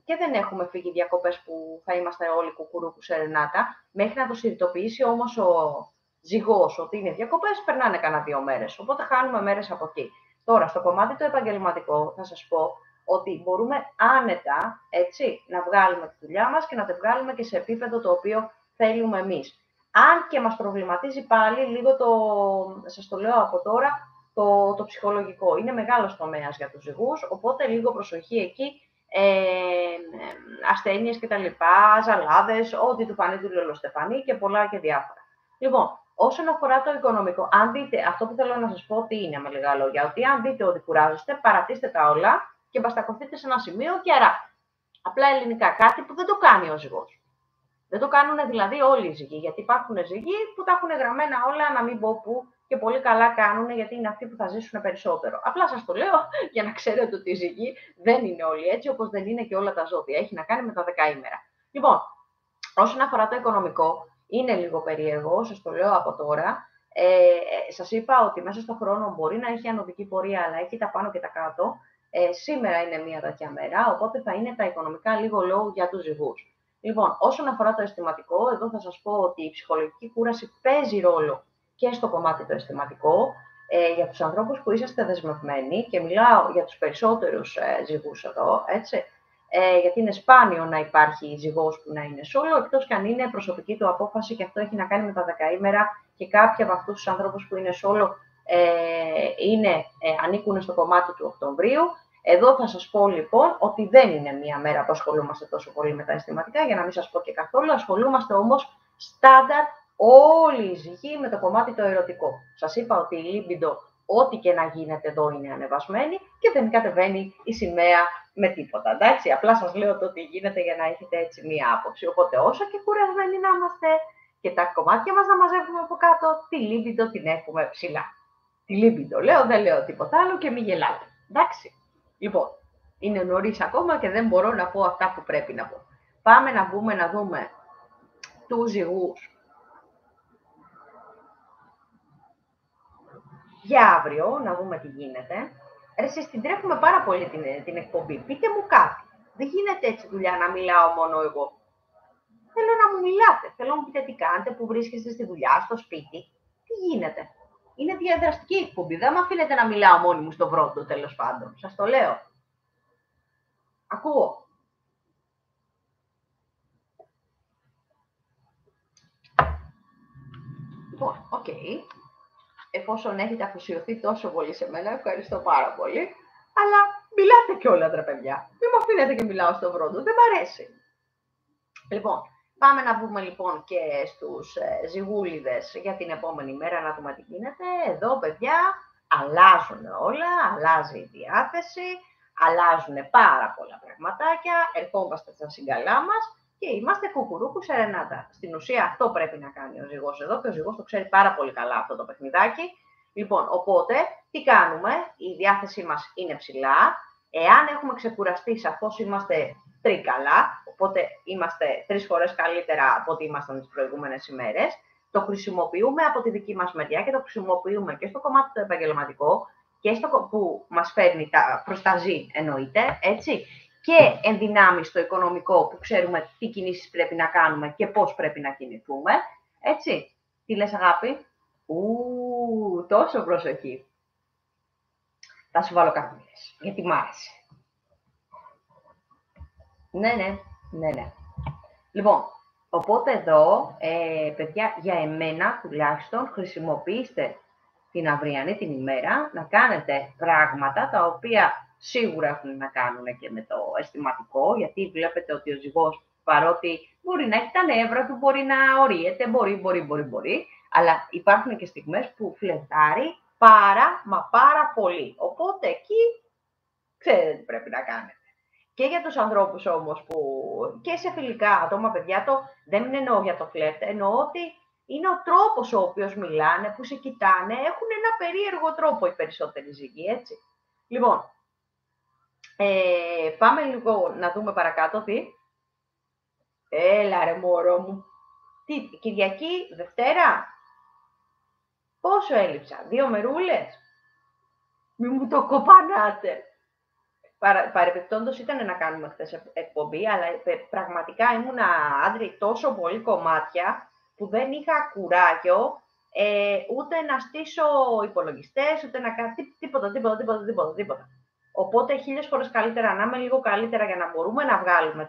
και δεν έχουμε φύγει διακοπές που θα είμαστε όλοι κουκουρούκου σερενάτα, μέχρι να το συνειδητοποιήσει όμως ο ζυγός ότι είναι διακοπές, περνάνε κανένα 2 μέρες. Οπότε χάνουμε μέρες από εκεί. Τώρα, στο κομμάτι το επαγγελματικό, θα σας πω ότι μπορούμε άνετα, έτσι, να βγάλουμε τη δουλειά μας και να τη βγάλουμε και σε επίπεδο το οποίο θέλουμε εμείς. Αν και μας προβληματίζει πάλι λίγο σας το λέω από τώρα, το ψυχολογικό. Είναι μεγάλος τομέας για τους ζυγούς, οπότε λίγο προσοχή εκεί, ασθένειες κτλ, ζαλάδες, ό,τι του φανεί του λολοστεφανεί και πολλά και διάφορα. Λοιπόν, όσον αφορά το οικονομικό, αν δείτε, αυτό που θέλω να σας πω τι είναι με λίγα λόγια, ότι αν δείτε ότι κουράζεστε, παρατήστε τα όλα και μπαστακωθείτε σε ένα σημείο και αράτε. Απλά ελληνικά, κάτι που δεν το κάνει ο ζυγός. Δεν το κάνουν δηλαδή όλοι οι ζυγοί, γιατί υπάρχουν ζυγοί που τα έχουν γραμμένα όλα, να μην πω πού, και πολύ καλά κάνουν, γιατί είναι αυτοί που θα ζήσουν περισσότερο. Απλά σας το λέω για να ξέρετε ότι οι ζυγοί δεν είναι όλοι έτσι, όπως δεν είναι και όλα τα ζώδια. Έχει να κάνει με τα δεκαήμερα. Λοιπόν, όσον αφορά το οικονομικό, είναι λίγο περίεργο, σας το λέω από τώρα. Σας είπα ότι μέσα στον χρόνο μπορεί να έχει ανωδική πορεία, αλλά έχει τα πάνω και τα κάτω. Σήμερα είναι μια τέτοια μέρα, οπότε θα είναι τα οικονομικά λίγο low για τους ζυγούς. Λοιπόν, όσον αφορά το αισθηματικό, εδώ θα σας πω ότι η ψυχολογική κούραση παίζει ρόλο και στο κομμάτι το αισθηματικό, για τους ανθρώπους που είσαστε δεσμευμένοι, και μιλάω για τους περισσότερους ζυγούς εδώ, έτσι, γιατί είναι σπάνιο να υπάρχει ζυγός που να είναι solo, εκτός και αν είναι προσωπική του απόφαση, και αυτό έχει να κάνει με τα δεκαήμερα, και κάποιοι από αυτούς τους ανθρώπους που είναι solo ανήκουν στο κομμάτι του Οκτωβρίου. Εδώ θα σας πω λοιπόν ότι δεν είναι μία μέρα που ασχολούμαστε τόσο πολύ με τα αισθηματικά, για να μην σας πω και καθόλου. Ασχολούμαστε όμως στάνταρ όλοι οι ζυγοί με το κομμάτι το ερωτικό. Σας είπα ότι η λίμπιντο, ό,τι και να γίνεται εδώ, είναι ανεβασμένη και δεν κατεβαίνει η σημαία με τίποτα. Εντάξει, απλά σας λέω το τι γίνεται για να έχετε έτσι μία άποψη. Οπότε όσο και κουρασμένοι να είμαστε και τα κομμάτια μας να μαζεύουμε από κάτω, τη λίμπιντο την έχουμε ψηλά. τη λίμπιντο λέω, δεν λέω τίποτα άλλο και μην γελάτε. Εντάξει. Λοιπόν, είναι νωρίς ακόμα και δεν μπορώ να πω αυτά που πρέπει να πω. Πάμε να μπούμε να δούμε τους ζυγούς για αύριο, να δούμε τι γίνεται. Εσείς την τρέχουμε πάρα πολύ την εκπομπή. Πείτε μου κάτι. Δεν γίνεται έτσι δουλειά να μιλάω μόνο εγώ. Θέλω να μου μιλάτε. Θέλω να μου πείτε τι κάνετε, που βρίσκεστε στη δουλειά, στο σπίτι. Τι γίνεται. Είναι διαδραστική εκπομπή. Δεν με αφήνετε να μιλάω μόνη μου στο βρόντο, τέλος πάντων. Σας το λέω. Ακούω. Λοιπόν, οκ. Εφόσον έχετε αφοσιωθεί τόσο πολύ σε μένα, ευχαριστώ πάρα πολύ. Αλλά μιλάτε κιόλα, ρε παιδιά. Μην με αφήνετε και μιλάω στο βρόντο. Δεν μ' αρέσει. Λοιπόν, πάμε να βγούμε λοιπόν και στους ζυγούλιδες για την επόμενη μέρα να δούμε τι γίνεται. Εδώ, παιδιά, αλλάζουν όλα, αλλάζει η διάθεση, αλλάζουν πάρα πολλά πραγματάκια, ερχόμαστε στα συγκαλά μας και είμαστε κουκουρούκου σερενάτα. Στην ουσία αυτό πρέπει να κάνει ο ζυγός εδώ και ο ζυγός το ξέρει πάρα πολύ καλά αυτό το παιχνιδάκι. Λοιπόν, οπότε, τι κάνουμε, η διάθεσή μας είναι ψηλά. Εάν έχουμε ξεκουραστεί, σαφώς είμαστε τρίκαλα, οπότε είμαστε 3 φορές καλύτερα από ό,τι ήμασταν τις προηγούμενες ημέρες. Το χρησιμοποιούμε από τη δική μας μεριά και το χρησιμοποιούμε και στο κομμάτι το επαγγελματικό και στο που μας φέρνει προς τα ζή, εννοείται, έτσι. Και ενδυνάμει στο οικονομικό που ξέρουμε τι κινήσεις πρέπει να κάνουμε και πώς πρέπει να κινηθούμε, έτσι. Τι λες, αγάπη? Τόσο προσοχή. Θα σου βάλω καφές, γιατί μ' άρεσε. Ναι. Λοιπόν, οπότε εδώ, παιδιά, για εμένα τουλάχιστον χρησιμοποιήστε την αυριανή την ημέρα να κάνετε πράγματα τα οποία σίγουρα έχουν να κάνουν και με το αισθηματικό, γιατί βλέπετε ότι ο ζυγός, παρότι μπορεί να έχει τα νεύρα του, μπορεί να ορίεται, μπορεί, αλλά υπάρχουν και στιγμές που φλερτάρει πάρα πολύ. Οπότε εκεί ξέρετε τι πρέπει να κάνετε. Και για τους ανθρώπους όμως που και σε φιλικά άτομα, παιδιά, δεν εννοώ για το φλερτ, εννοώ ότι είναι ο τρόπος ο οποίος μιλάνε, που σε κοιτάνε, έχουν ένα περίεργο τρόπο οι περισσότεροι ζυγοί, έτσι. Λοιπόν, πάμε λίγο να δούμε παρακάτω τι. Έλα ρε μωρό μου. Τι, Κυριακή, Δευτέρα. Πόσο έλειψα, 2 μερούλες. Μη μου το κοπανάτε. Παρεπιπτόντως ήταν να κάνουμε χθες εκπομπή, αλλά πραγματικά ήμουνα άντρη τόσο πολύ κομμάτια που δεν είχα κουράγιο ούτε να στήσω υπολογιστές, ούτε να κάνω τίποτα. Οπότε 1000 φορές καλύτερα να είμαι λίγο καλύτερα για να μπορούμε να βγάλουμε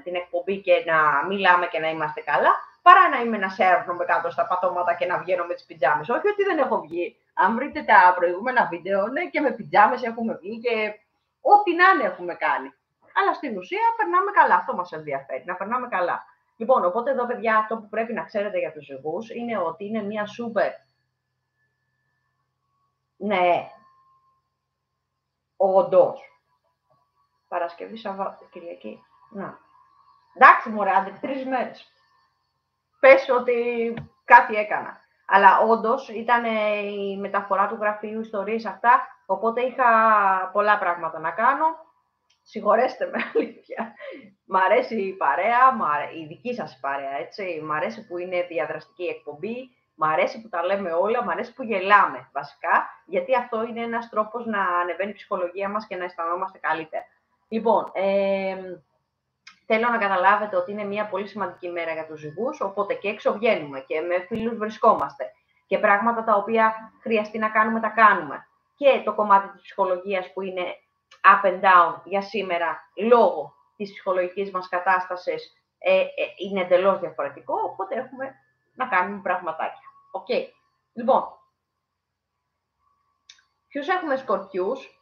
την εκπομπή και να μιλάμε και να είμαστε καλά, παρά να είμαι να σέρνομαι κάτω στα πατώματα και να βγαίνω με τις πιτζάμες. Όχι ότι δεν έχω βγει. Αν βρείτε τα προηγούμενα βίντεο, ναι, και με πιτζάμες έχουμε βγει και ό,τι να είναι έχουμε κάνει. Αλλά στην ουσία περνάμε καλά. Αυτό μας ενδιαφέρει, να περνάμε καλά. Λοιπόν, οπότε εδώ, παιδιά, αυτό που πρέπει να ξέρετε για τους ζυγούς είναι ότι είναι μια σούπερ. Ναι. Όντως. Παρασκευή, Σαββάτο, Κυριακή. Να. Εντάξει, μωρέ, άντε, 3 μέρες. Πες ότι κάτι έκανα. Αλλά όντως ήταν η μεταφορά του γραφείου, ιστορίες αυτά, οπότε είχα πολλά πράγματα να κάνω. Συγχωρέστε με, αλήθεια. Μ' αρέσει η παρέα, η δική σας παρέα, έτσι. Μ' αρέσει που είναι διαδραστική εκπομπή, μ' αρέσει που τα λέμε όλα, μ' αρέσει που γελάμε, βασικά, γιατί αυτό είναι ένας τρόπος να ανεβαίνει η ψυχολογία μας και να αισθανόμαστε καλύτερα. Λοιπόν, θέλω να καταλάβετε ότι είναι μια πολύ σημαντική μέρα για τους ζυγούς, οπότε και έξω βγαίνουμε και με φίλους βρισκόμαστε και πράγματα τα οποία χρειαστεί να κάνουμε, τα κάνουμε. Και το κομμάτι της ψυχολογίας που είναι up and down για σήμερα, λόγω της ψυχολογικής μας κατάστασης, είναι εντελώς διαφορετικό, οπότε έχουμε να κάνουμε πραγματάκια. Οκ. Λοιπόν, ποιους έχουμε? Σκορπιούς.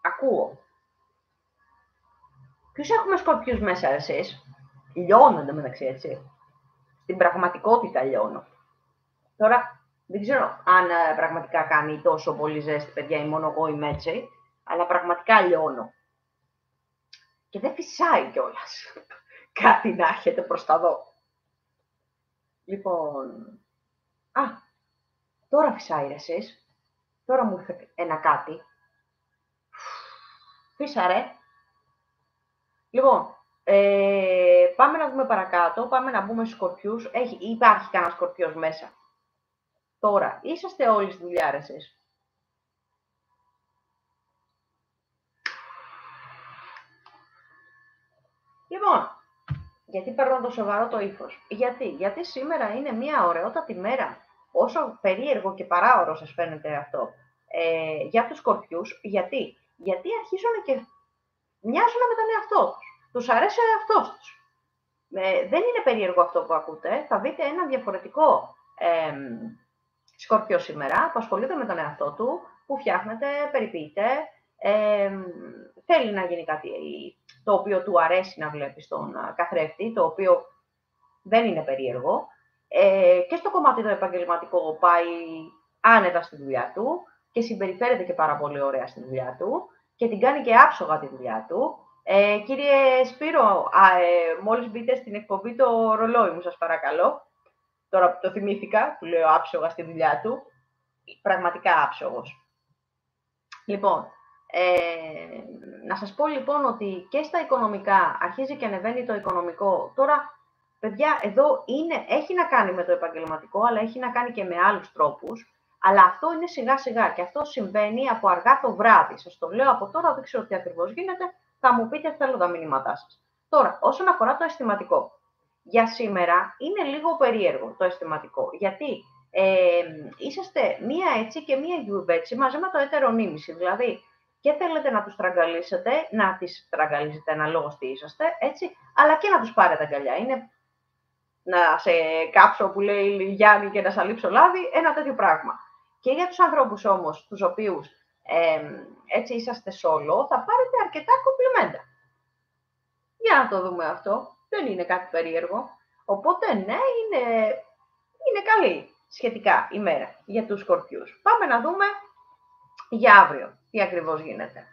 Ακούω. Ποιους έχουμε Σκορπιούς μέσα εσείς? Λιώνω εντωμεταξύ, έτσι. Στην πραγματικότητα λιώνω. Τώρα, δεν ξέρω αν πραγματικά κάνει τόσο πολύ ζέστη, παιδιά, ή μόνο εγώ είμαι έτσι, αλλά πραγματικά λιώνω. Και δεν φυσάει κιόλας. κάτι να έχετε προς τα δω. Λοιπόν, τώρα φυσάει εσείς. Τώρα μου ήρθε ένα κάτι. Φύσα ρε. Λοιπόν, πάμε να δούμε παρακάτω, πάμε να μπούμε στους σκορπιούς. Υπάρχει κανένα σκορπιός μέσα. Τώρα, είσαστε όλοι στη δουλειά ρε εσείς. Λοιπόν, γιατί παίρνω το σοβαρό το ύφος. Γιατί σήμερα είναι μια ωραιότατη μέρα. Όσο περίεργο και παράωρο σας φαίνεται αυτό για τους σκορπιούς. Γιατί αρχίζουν και μοιάζουν με τον εαυτό τους. Τους αρέσει ο εαυτός τους. Δεν είναι περίεργο αυτό που ακούτε. Θα δείτε ένα διαφορετικό σκορπιό σήμερα που ασχολείται με τον εαυτό του, που φτιάχνεται, περιποιείται, θέλει να γίνει κάτι το οποίο του αρέσει να βλέπει στον καθρέφτη, το οποίο δεν είναι περίεργο. Και στο κομμάτι το επαγγελματικό πάει άνετα στη δουλειά του και συμπεριφέρεται και πάρα πολύ ωραία στη δουλειά του και την κάνει και άψογα τη δουλειά του. Κύριε Σπύρο, μόλις μπείτε στην εκπομπή το ρολόι μου, σας παρακαλώ. Τώρα που το θυμήθηκα, που λέω άψογα στη δουλειά του, πραγματικά άψογος. Λοιπόν, να σας πω λοιπόν ότι και στα οικονομικά αρχίζει και ανεβαίνει το οικονομικό. Τώρα, παιδιά, εδώ έχει να κάνει με το επαγγελματικό, αλλά έχει να κάνει και με άλλους τρόπους. Αλλά αυτό είναι σιγά σιγά και αυτό συμβαίνει από αργά το βράδυ. Σας το λέω από τώρα, δεν ξέρω τι ακριβώς γίνεται. Θα μου πείτε, θέλω τα μηνύματά σας. Τώρα, όσον αφορά το αισθηματικό. Για σήμερα είναι λίγο περίεργο το αισθηματικό. Γιατί είσαστε μία έτσι και μία γιουβέτσι μαζί με το ετερονίμηση. Δηλαδή, και θέλετε να τους τραγκαλίσετε, να τις τραγκαλίσετε αναλόγως τι είσαστε, έτσι, αλλά και να τους πάρετε αγκαλιά. Είναι να σε κάψω που λέει Γιάννη και να σε αλείψω λάδι, ένα τέτοιο πράγμα. Και για τους ανθρώπους όμως, τους οποίους έτσι είσαστε solo, θα πάρετε αρκετά κομπλιμέντα. Για να το δούμε αυτό. Δεν είναι κάτι περίεργο. Οπότε ναι, είναι καλή σχετικά ημέρα για τους σκορπιούς. Πάμε να δούμε για αύριο τι ακριβώς γίνεται.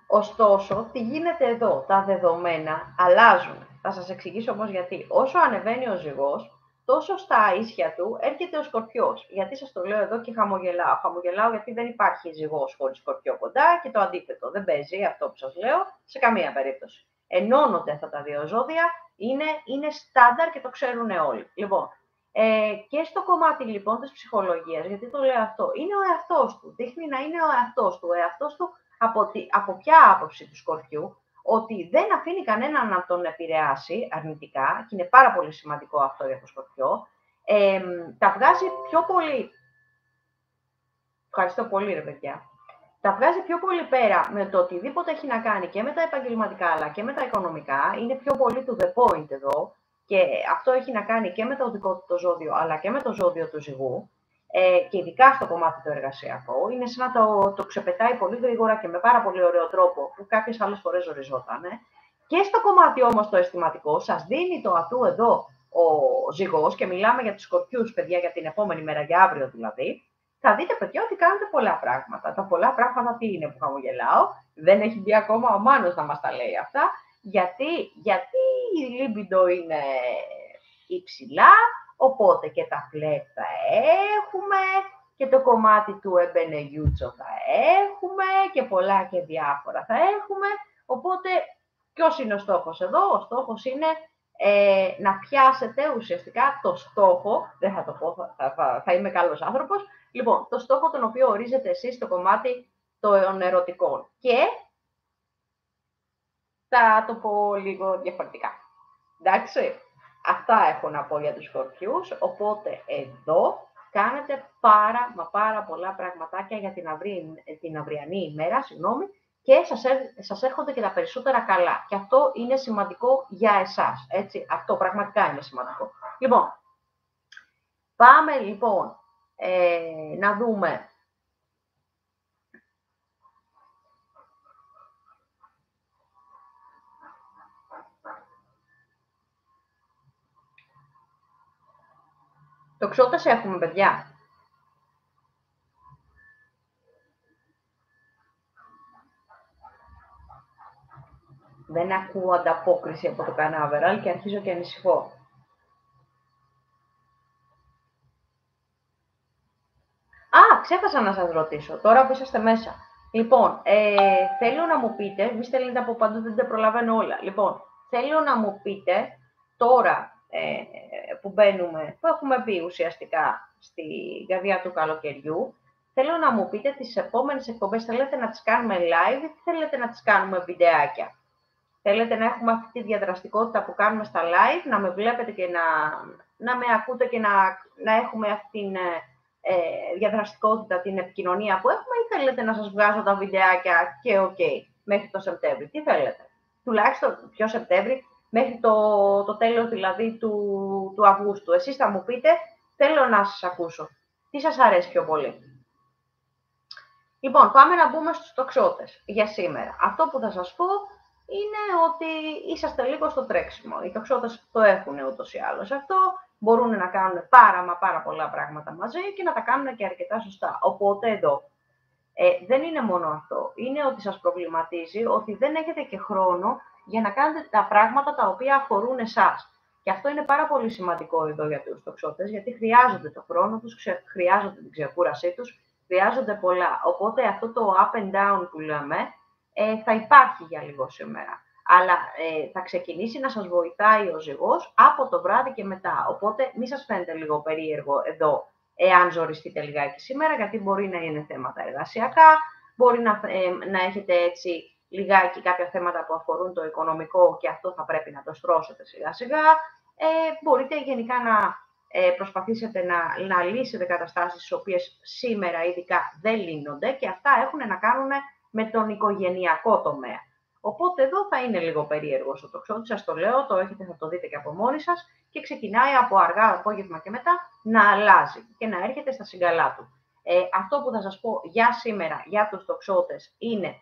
Ωστόσο, τι γίνεται εδώ, τα δεδομένα αλλάζουν. Θα σας εξηγήσω όμως γιατί. Όσο ανεβαίνει ο ζυγός, τόσο στα ίσια του έρχεται ο σκορπιός. Γιατί σας το λέω εδώ και χαμογελάω. Χαμογελάω γιατί δεν υπάρχει ζυγός χωρίς σκορπιό κοντά και το αντίθετο. Δεν παίζει αυτό που σας λέω σε καμία περίπτωση. Ενώνονται αυτά τα δύο ζώδια, είναι στάνταρ και το ξέρουν όλοι. Λοιπόν, και στο κομμάτι λοιπόν της ψυχολογίας, γιατί το λέω αυτό, είναι ο εαυτός του. Δείχνει να είναι ο εαυτός του. Ο εαυτός του από ποια άποψη του σκορπιού, ότι δεν αφήνει κανέναν να τον επηρεάσει αρνητικά, και είναι πάρα πολύ σημαντικό αυτό για το σκορπιό, τα βγάζει πιο πολύ, ευχαριστώ πολύ ρε παιδιά, τα βγάζει πιο πολύ πέρα με το οτιδήποτε έχει να κάνει και με τα επαγγελματικά αλλά και με τα οικονομικά, είναι πιο πολύ to the point εδώ, και αυτό έχει να κάνει και με το δικό του το ζώδιο αλλά και με το ζώδιο του ζυγού, και ειδικά στο κομμάτι το εργασιακό, είναι σαν να το ξεπετάει πολύ γρήγορα και με πάρα πολύ ωραίο τρόπο, που κάποιες άλλες φορές ζοριζότανε. Και στο κομμάτι όμως το αισθηματικό, σας δίνει το ατού εδώ ο ζυγός, και μιλάμε για τους σκορπιούς, παιδιά, για την επόμενη μέρα, για αύριο δηλαδή. Θα δείτε, παιδιά, ότι κάνετε πολλά πράγματα. Τα πολλά πράγματα τι είναι που χαμογελάω, δεν έχει μπει ακόμα ο Μάνος να μας τα λέει αυτά. Γιατί η λίμπιντο είναι υψηλά, οπότε και τα φλερτ θα έχουμε και το κομμάτι του εμπενεγιούτσο θα έχουμε και πολλά και διάφορα θα έχουμε. Οπότε ποιος είναι ο στόχος εδώ? Ο στόχος είναι να πιάσετε ουσιαστικά το στόχο, δεν θα το πω, θα είμαι καλός άνθρωπος, λοιπόν, το στόχο τον οποίο ορίζετε εσείς στο κομμάτι των ερωτικών. Και θα το πω λίγο διαφορετικά. Εντάξει, αυτά έχω να πω για τους σκορπιούς, οπότε εδώ κάνετε πάρα πολλά πραγματάκια για την αυριανή ημέρα, και σας έρχονται και τα περισσότερα καλά. Και αυτό είναι σημαντικό για εσάς, έτσι, αυτό πραγματικά είναι σημαντικό. Λοιπόν, πάμε λοιπόν να δούμε τοξότες έχουμε, παιδιά. Δεν ακούω ανταπόκριση από το κανάβεραλ και αρχίζω και ανησυχώ. Α, ξέχασα να σας ρωτήσω, τώρα που είσαστε μέσα. Λοιπόν, θέλω να μου πείτε, μη στέλνετε από παντού, δεν τα προλαβαίνω όλα. Λοιπόν, θέλω να μου πείτε, τώρα που μπαίνουμε, που έχουμε μπει ουσιαστικά στη καρδιά του καλοκαιριού, θέλω να μου πείτε τις επόμενες εκπομπές, θέλετε να τις κάνουμε live ή θέλετε να τις κάνουμε βιντεάκια. Θέλετε να έχουμε αυτή τη διαδραστικότητα που κάνουμε στα live, να με βλέπετε και να με ακούτε και να έχουμε αυτή την διαδραστικότητα, την επικοινωνία που έχουμε, ή θέλετε να σας βγάζω τα βιντεάκια και μέχρι το Σεπτέμβρη. Τι θέλετε. Τουλάχιστον πιο Σεπτέμβρη, μέχρι το τέλος δηλαδή του Αυγούστου. Εσείς θα μου πείτε, θέλω να σας ακούσω. Τι σας αρέσει πιο πολύ. Λοιπόν, πάμε να μπούμε στους τοξότες για σήμερα. Αυτό που θα σας πω είναι ότι είσαστε λίγο στο τρέξιμο. Οι τοξότες το έχουν ούτως ή άλλως αυτό. Μπορούν να κάνουν πάρα πολλά πράγματα μαζί και να τα κάνουν και αρκετά σωστά. Οπότε εδώ δεν είναι μόνο αυτό. Είναι ότι σας προβληματίζει ότι δεν έχετε και χρόνο για να κάνετε τα πράγματα τα οποία αφορούν εσάς. Και αυτό είναι πάρα πολύ σημαντικό εδώ για τους τοξότες, γιατί χρειάζονται το χρόνο τους, χρειάζονται την ξεκούρασή τους, χρειάζονται πολλά. Οπότε αυτό το up and down που λέμε θα υπάρχει για λίγο σήμερα. Αλλά θα ξεκινήσει να σας βοηθάει ο ζυγός από το βράδυ και μετά. Οπότε μη σας φαίνεται λίγο περίεργο εδώ, εάν ζοριστείτε λιγάκι σήμερα, γιατί μπορεί να είναι θέματα εργασιακά, μπορεί να έχετε έτσι λιγάκι κάποια θέματα που αφορούν το οικονομικό και αυτό θα πρέπει να το στρώσετε σιγά σιγά. Μπορείτε γενικά να προσπαθήσετε να λύσετε καταστάσεις τις οποίες σήμερα ειδικά δεν λύνονται και αυτά έχουν να κάνουν με τον οικογενειακό τομέα. Οπότε εδώ θα είναι λίγο περίεργος ο τοξότης, σας το λέω, θα το δείτε και από μόνοι σας και ξεκινάει από αργά απόγευμα και μετά να αλλάζει και να έρχεται στα συγκαλά του. Αυτό που θα σας πω για σήμερα για τους τοξότες είναι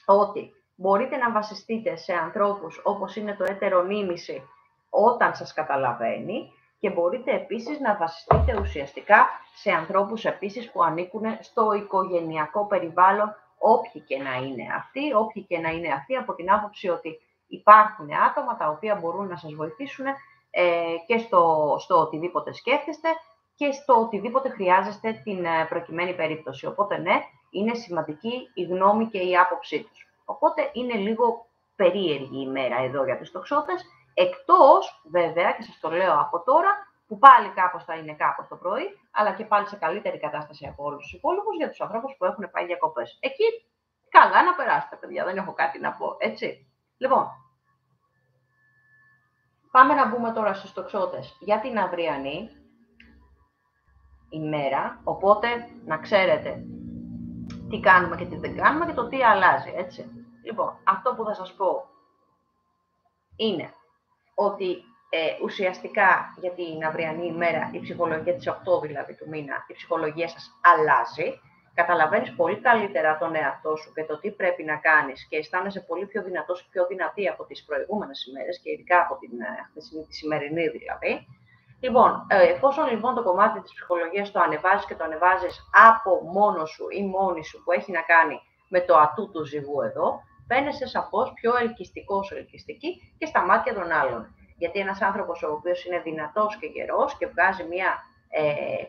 ότι μπορείτε να βασιστείτε σε ανθρώπους όπως είναι το έτερονίμηση όταν σας καταλαβαίνει και μπορείτε επίσης να βασιστείτε ουσιαστικά σε ανθρώπους επίσης που ανήκουν στο οικογενειακό περιβάλλον, όποιοι και να είναι αυτοί, από την άποψη ότι υπάρχουν άτομα τα οποία μπορούν να σας βοηθήσουν και στο οτιδήποτε σκέφτεστε και στο οτιδήποτε χρειάζεστε την προκειμένη περίπτωση. Οπότε ναι, είναι σημαντική η γνώμη και η άποψή τους. Οπότε είναι λίγο περίεργη η ημέρα εδώ για τους τοξότες, εκτός βέβαια, και σας το λέω από τώρα, που πάλι κάπως θα είναι κάπως το πρωί, αλλά και πάλι σε καλύτερη κατάσταση από όλους τους υπόλοιπους για τους ανθρώπους που έχουν πάει διακοπές. Εκεί καλά να περάσετε, παιδιά, δεν έχω κάτι να πω, έτσι. Λοιπόν, πάμε να μπούμε τώρα στους τοξότες για την αυριανή ημέρα, οπότε να ξέρετε τι κάνουμε και τι δεν κάνουμε και το τι αλλάζει, έτσι. Λοιπόν, αυτό που θα σας πω είναι ότι ουσιαστικά για την αυριανή ημέρα, η ψυχολογία της 8 δηλαδή του μήνα, η ψυχολογία σας αλλάζει. Καταλαβαίνεις πολύ καλύτερα τον εαυτό σου και το τι πρέπει να κάνεις και αισθάνεσαι πολύ πιο δυνατός και πιο δυνατή από τις προηγούμενες ημέρες και ειδικά από τη σημερινή δηλαδή. Λοιπόν, εφόσον λοιπόν το κομμάτι της ψυχολογίας το ανεβάζεις και το ανεβάζεις από μόνος σου ή μόνη σου που έχει να κάνει με το ατού του ζυγού εδώ, φαίνεσαι σαφώς πιο ελκυστική και στα μάτια των άλλων. Γιατί ένας άνθρωπος ο οποίος είναι δυνατός και γερός και βγάζει μια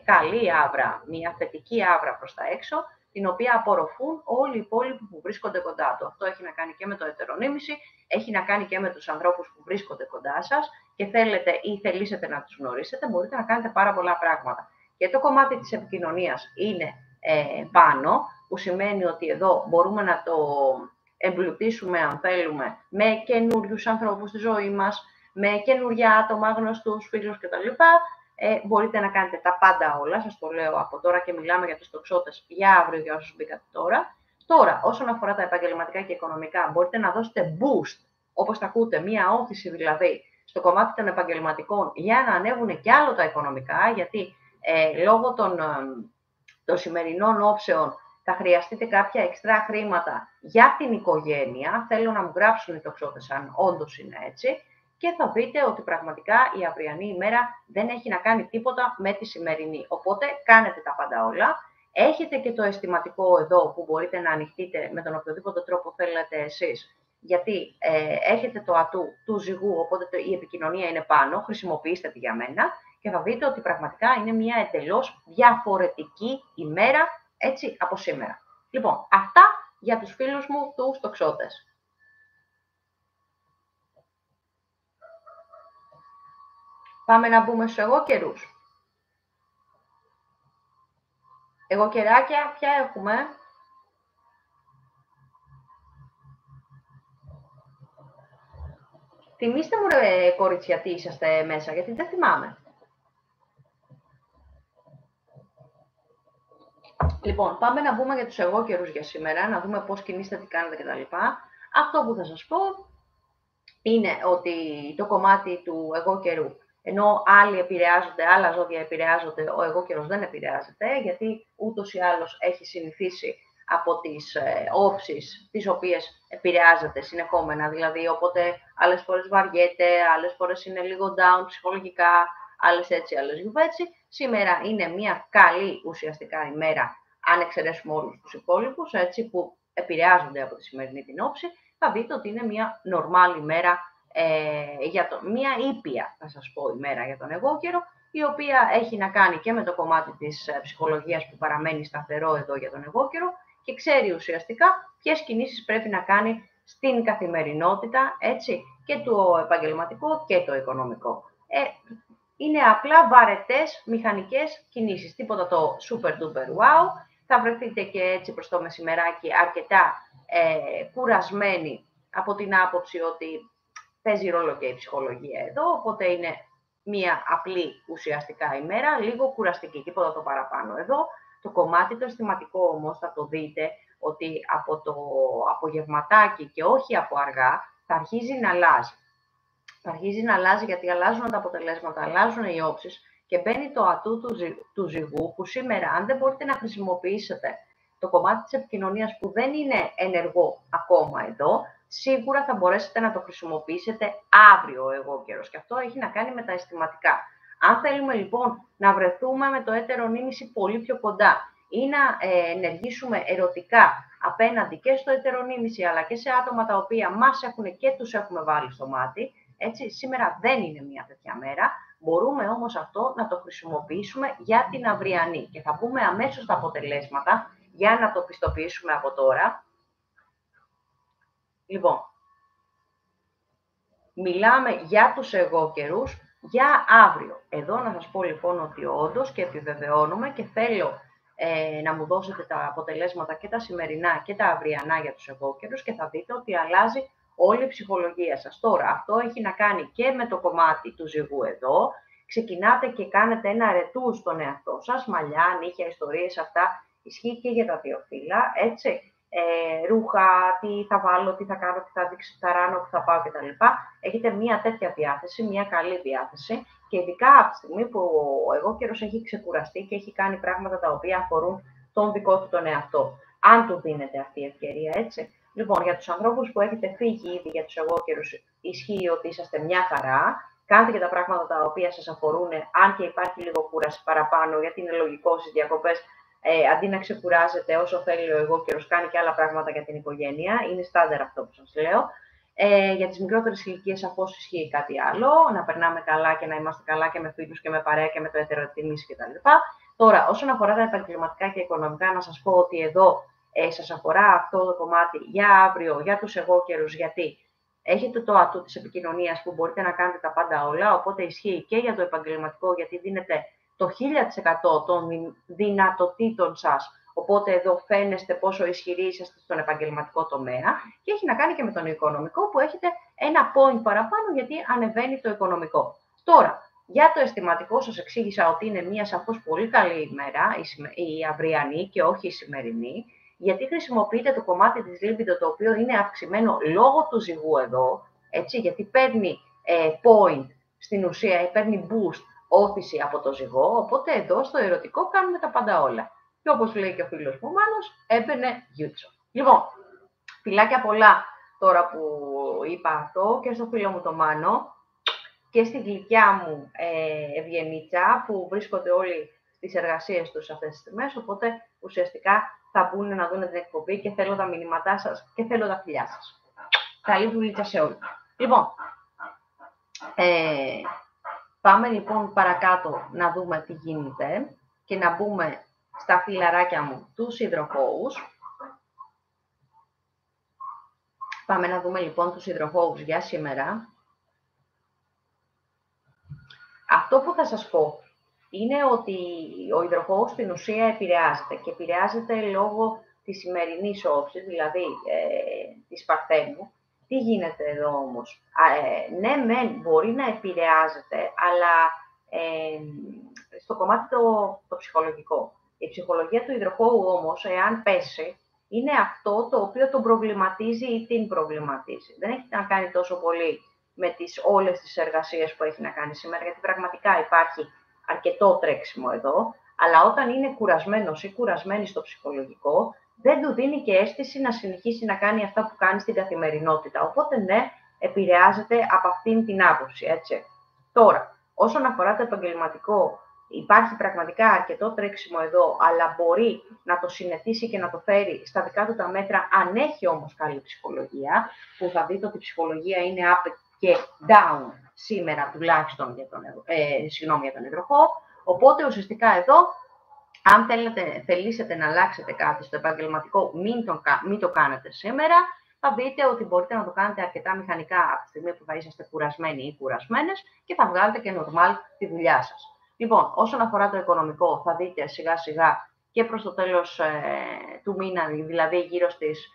καλή άβρα, μια θετική άβρα προς τα έξω, την οποία απορροφούν όλοι οι υπόλοιποι που βρίσκονται κοντά του. Αυτό έχει να κάνει και με το ετερονίμηση, έχει να κάνει και με τους ανθρώπους που βρίσκονται κοντά σας και θέλετε ή θελήσετε να τους γνωρίσετε, μπορείτε να κάνετε πάρα πολλά πράγματα. Και το κομμάτι της επικοινωνίας είναι πάνω, που σημαίνει ότι εδώ μπορούμε να το εμπλουτίσουμε, αν θέλουμε, με καινούριους ανθρώπους στη ζωή μας, με καινούργια άτομα, γνωστούς, φίλους κτλ. Μπορείτε να κάνετε τα πάντα όλα, σας το λέω από τώρα και μιλάμε για τους τοξότες για αύριο για όσους μπήκατε τώρα. Τώρα, όσον αφορά τα επαγγελματικά και οικονομικά, μπορείτε να δώσετε boost, όπως τα ακούτε, μία όθηση δηλαδή, στο κομμάτι των επαγγελματικών για να ανέβουν και άλλο τα οικονομικά, γιατί λόγω των σημερινών όψεων θα χρειαστείτε κάποια εξτρά χρήματα για την οικογένεια. Θέλω να μου γράψουν οι τοξότες αν όντως είναι έτσι. Και θα δείτε ότι πραγματικά η αυριανή ημέρα δεν έχει να κάνει τίποτα με τη σημερινή. Οπότε κάνετε τα πάντα όλα. Έχετε και το αισθηματικό εδώ που μπορείτε να ανοιχτείτε με τον οποιοδήποτε τρόπο θέλετε εσείς γιατί έχετε το ατού του ζυγού, οπότε η επικοινωνία είναι πάνω, χρησιμοποιήστε τη για μένα και θα δείτε ότι πραγματικά είναι μια εντελώς διαφορετική ημέρα, έτσι, από σήμερα. Λοιπόν, αυτά για τους φίλους μου τους τοξότες. Πάμε να μπούμε στους εγώ καιρούς. Εγώ καιράκια, ποια έχουμε? Θυμήστε μου ρε κορίτσια τι είσαστε μέσα, γιατί δεν θυμάμαι. Λοιπόν, πάμε να μπούμε για τους εγώ καιρούς για σήμερα, να δούμε πώς κινείστε, τι κάνετε κτλ. Αυτό που θα σας πω είναι ότι το κομμάτι του εγώ καιρού, ενώ άλλοι επηρεάζονται, άλλα ζώδια επηρεάζονται, ο εγώ καιρός δεν επηρεάζεται, γιατί ούτως ή άλλως έχει συνηθίσει από τις όψεις τις οποίες επηρεάζεται συνεχόμενα, δηλαδή οπότε άλλες φορές βαριέται, άλλες φορές είναι λίγο down ψυχολογικά, άλλες έτσι, άλλες γιουβέτσι. Σήμερα είναι μια καλή ουσιαστικά ημέρα, αν εξαιρέσουμε όλους τους υπόλοιπους, έτσι, που επηρεάζονται από τη σημερινή την όψη, θα δείτε ότι είναι μια νορμάλ ημέρα, μια ήπια, θα σας πω, ημέρα για τον εγώ καιρό, η οποία έχει να κάνει και με το κομμάτι της ψυχολογίας που παραμένει σταθερό εδώ για τον εγώ καιρό και ξέρει ουσιαστικά ποιες κινήσεις πρέπει να κάνει στην καθημερινότητα, έτσι, και το επαγγελματικό και το οικονομικό. Είναι απλά βαρετές μηχανικές κινήσεις, τίποτα το super duper wow. Θα βρεθείτε και έτσι προς το μεσημεράκι αρκετά κουρασμένοι από την άποψη ότι παίζει ρόλο και η ψυχολογία εδώ, οπότε είναι μία απλή ουσιαστικά ημέρα, λίγο κουραστική, τίποτα το παραπάνω εδώ. Το κομμάτι το αισθηματικό όμως θα το δείτε ότι από το απογευματάκι και όχι από αργά θα αρχίζει να αλλάζει. Θα αρχίζει να αλλάζει γιατί αλλάζουν τα αποτελέσματα, αλλάζουν οι όψεις και μπαίνει το ατού του ζυγού που σήμερα αν δεν μπορείτε να χρησιμοποιήσετε το κομμάτι της επικοινωνίας που δεν είναι ενεργό ακόμα εδώ, σίγουρα θα μπορέσετε να το χρησιμοποιήσετε αύριο ο εγώ καιρός και αυτό έχει να κάνει με τα αισθηματικά. Αν θέλουμε λοιπόν να βρεθούμε με το έτερο νήμιση πολύ πιο κοντά ή να ενεργήσουμε ερωτικά απέναντι και στο έτερο νήμιση αλλά και σε άτομα τα οποία μας έχουν και τους έχουμε βάλει στο μάτι, έτσι, σήμερα δεν είναι μια τέτοια μέρα, μπορούμε όμως αυτό να το χρησιμοποιήσουμε για την αυριανή και θα πούμε αμέσως τα αποτελέσματα για να το πιστοποιήσουμε από τώρα. Λοιπόν, μιλάμε για τους εγώ καιρούς για αύριο. Εδώ να σας πω λοιπόν ότι όντως και επιβεβαιώνουμε και θέλω να μου δώσετε τα αποτελέσματα και τα σημερινά και τα αυριανά για τους εγώ καιρούς και θα δείτε ότι αλλάζει όλη η ψυχολογία σας. Τώρα, αυτό έχει να κάνει και με το κομμάτι του ζυγού εδώ. Ξεκινάτε και κάνετε ένα ρετού στον εαυτό σας, μαλλιά, νύχια, ιστορίες, αυτά ισχύει και για τα δύο φύλλα, έτσι. Ρούχα, τι θα βάλω, τι θα κάνω, τι θα δείξω, τι θα ράνω, που θα πάω κτλ. Έχετε μια τέτοια διάθεση, μια καλή διάθεση και ειδικά από τη στιγμή που ο εγώ καιρός έχει ξεκουραστεί και έχει κάνει πράγματα τα οποία αφορούν τον δικό του τον εαυτό. Αν του δίνετε αυτή η ευκαιρία, έτσι. Λοιπόν, για τους ανθρώπους που έχετε φύγει ήδη για τους εγώ καιρούς, ισχύει ότι είσαστε μια χαρά. Κάντε και τα πράγματα τα οποία σας αφορούν, αν και υπάρχει λίγο κούραση παραπάνω, γιατί είναι λογικό στις διακοπές. Αντί να ξεκουράζεται όσο θέλει ο εγώ καιρός, κάνει και άλλα πράγματα για την οικογένεια. Είναι στάνταρ αυτό που σας λέω. Για τις μικρότερες ηλικίες σαφώς ισχύει κάτι άλλο, να περνάμε καλά και να είμαστε καλά και με φίλους και με παρέα και με το ετεροτιμήσει κτλ. Τώρα, όσον αφορά τα επαγγελματικά και οικονομικά, να σας πω ότι εδώ σας αφορά αυτό το κομμάτι για αύριο, για τους εγώ καιρούς, γιατί έχετε το ατού της επικοινωνίας που μπορείτε να κάνετε τα πάντα όλα, οπότε ισχύει και για το επαγγελματικό, γιατί δίνετε το 1000% των δυνατοτήτων σας, οπότε εδώ φαίνεστε πόσο ισχυροί είσαστε στον επαγγελματικό τομέα και έχει να κάνει και με τον οικονομικό που έχετε ένα point παραπάνω γιατί ανεβαίνει το οικονομικό. Τώρα, για το αισθηματικό σας εξήγησα ότι είναι μια σαφώς πολύ καλή ημέρα, η αυριανή και όχι η σημερινή, γιατί χρησιμοποιείτε το κομμάτι της libido το οποίο είναι αυξημένο λόγω του ζυγού εδώ, έτσι, γιατί παίρνει point στην ουσία, παίρνει boost, όθηση από το ζυγό, οπότε εδώ στο ερωτικό κάνουμε τα πάντα όλα. Και όπως λέει και ο φίλος μου Μάνος, έπαιρνε γιούτσο. Λοιπόν, φιλάκια πολλά τώρα που είπα αυτό και στο φίλο μου το Μάνο και στη γλυκιά μου Ευγενίτσα που βρίσκονται όλοι στις εργασίες τους αυτές τις στιγμές, οπότε ουσιαστικά θα μπουν να δουν την εκπομπή και θέλω τα μηνύματά σας και θέλω τα φιλιά σας. Καλή δουλίτσα σε όλους. Λοιπόν, πάμε λοιπόν παρακάτω να δούμε τι γίνεται και να μπούμε στα φιλαράκια μου τους υδροχόους. Πάμε να δούμε λοιπόν τους υδροχόους για σήμερα. Αυτό που θα σας πω είναι ότι ο υδροχόος στην ουσία επηρεάζεται και επηρεάζεται λόγω της σημερινής όψης, δηλαδή της Παρθένου. Τι γίνεται εδώ όμως? Ναι, μεν μπορεί να επηρεάζεται, αλλά στο κομμάτι το ψυχολογικό. Η ψυχολογία του υδροχόου όμως, εάν πέσει, είναι αυτό το οποίο τον προβληματίζει ή την προβληματίζει. Δεν έχει να κάνει τόσο πολύ με όλες τις εργασίες που έχει να κάνει σήμερα, γιατί πραγματικά υπάρχει αρκετό τρέξιμο εδώ, αλλά όταν είναι κουρασμένος ή κουρασμένη στο ψυχολογικό, δεν του δίνει και αίσθηση να συνεχίσει να κάνει αυτά που κάνει στην καθημερινότητα. Οπότε, ναι, επηρεάζεται από αυτήν την άποψη, έτσι. Τώρα, όσον αφορά το επαγγελματικό, υπάρχει πραγματικά αρκετό τρέξιμο εδώ, αλλά μπορεί να το συνετίσει και να το φέρει στα δικά του τα μέτρα, αν έχει όμως καλή ψυχολογία, που θα δείτε ότι η ψυχολογία είναι up και down σήμερα, τουλάχιστον για τον υδροχόο. Οπότε, ουσιαστικά εδώ, αν θελήσετε να αλλάξετε κάτι στο επαγγελματικό, μην το κάνετε σήμερα. Θα δείτε ότι μπορείτε να το κάνετε αρκετά μηχανικά από τη στιγμή που θα είσαστε κουρασμένοι ή κουρασμένες και θα βγάλετε και normal τη δουλειά σας. Λοιπόν, όσον αφορά το οικονομικό, θα δείτε σιγά σιγά και προς το τέλος του μήνα, δηλαδή γύρω στις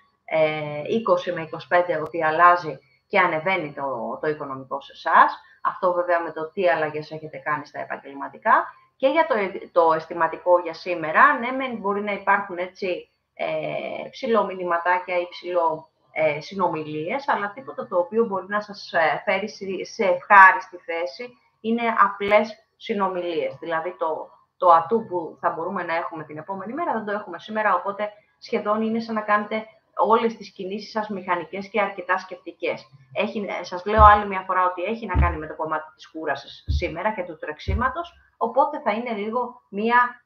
20 με 25, ότι αλλάζει και ανεβαίνει το οικονομικό σε εσάς. Αυτό βέβαια με το τι αλλαγές έχετε κάνει στα επαγγελματικά. Και για το αισθηματικό για σήμερα, ναι, μπορεί να υπάρχουν έτσι ψηλό μηνυματάκια ή ψηλό συνομιλίες, αλλά τίποτα το οποίο μπορεί να σας φέρει σε ευχάριστη θέση είναι απλές συνομιλίες. Δηλαδή το ατού που θα μπορούμε να έχουμε την επόμενη μέρα δεν το έχουμε σήμερα, οπότε σχεδόν είναι σαν να κάνετε όλες τις κινήσεις σας μηχανικές και αρκετά σκεπτικές. Σας λέω άλλη μια φορά ότι έχει να κάνει με το κομμάτι της κούρασης σήμερα και του τρεξίματος, οπότε θα είναι λίγο μια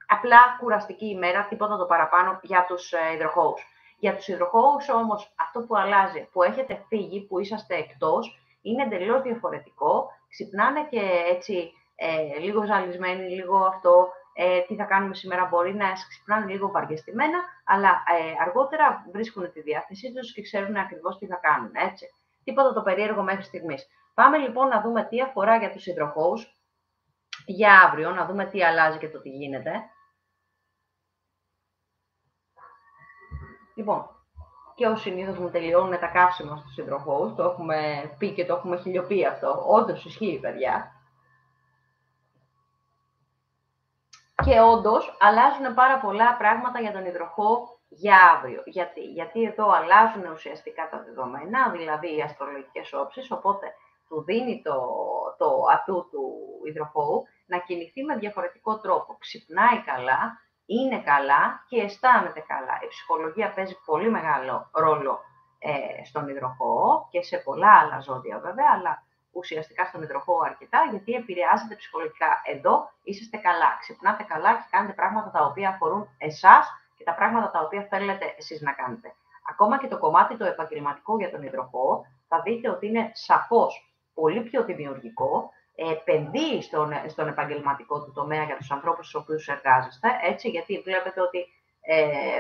απλά κουραστική ημέρα, τίποτα το παραπάνω για τους υδροχόους. Για τους υδροχόους όμως αυτό που αλλάζει, που έχετε φύγει, που είσαστε εκτός, είναι εντελώς διαφορετικό. Ξυπνάνε και έτσι λίγο ζαλισμένοι, λίγο αυτό, τι θα κάνουμε σήμερα, μπορεί να ξυπνάνε λίγο βαριεστημένα, αλλά αργότερα βρίσκουν τη διάθεσή τους και ξέρουν ακριβώς τι θα κάνουν, έτσι. Τίποτα το περίεργο μέχρι στιγμής. Πάμε λοιπόν να δούμε τι αφορά για τους υδροχόους για αύριο, να δούμε τι αλλάζει και το τι γίνεται. Λοιπόν, και ως συνήθως μου τελειώνουν τα καύσιμα στους υδροχόους, το έχουμε πει και το έχουμε χιλιοποιεί αυτό, όντως ισχύει, παιδιά. Και όντως αλλάζουν πάρα πολλά πράγματα για τον υδροχόο για αύριο. Γιατί εδώ αλλάζουν ουσιαστικά τα δεδομένα, δηλαδή οι αστρολογικές όψεις, οπότε του δίνει το ατού του υδροχόου να κινηθεί με διαφορετικό τρόπο. Ξυπνάει καλά, είναι καλά και αισθάνεται καλά. Η ψυχολογία παίζει πολύ μεγάλο ρόλο στον υδροχόο και σε πολλά άλλα ζώδια βέβαια, αλλά ουσιαστικά στον υδροχόο αρκετά, γιατί επηρεάζεται ψυχολογικά. Εδώ είσαστε καλά, ξυπνάτε καλά και κάνετε πράγματα τα οποία αφορούν εσάς και τα πράγματα τα οποία θέλετε εσείς να κάνετε. Ακόμα και το κομμάτι το επαγγελματικό για τον υδροχόο, θα δείτε ότι είναι σαφώς πολύ πιο δημιουργικό, επενδύει στον επαγγελματικό του τομέα για τους ανθρώπους στους οποίους εργάζεστε, έτσι, γιατί βλέπετε ότι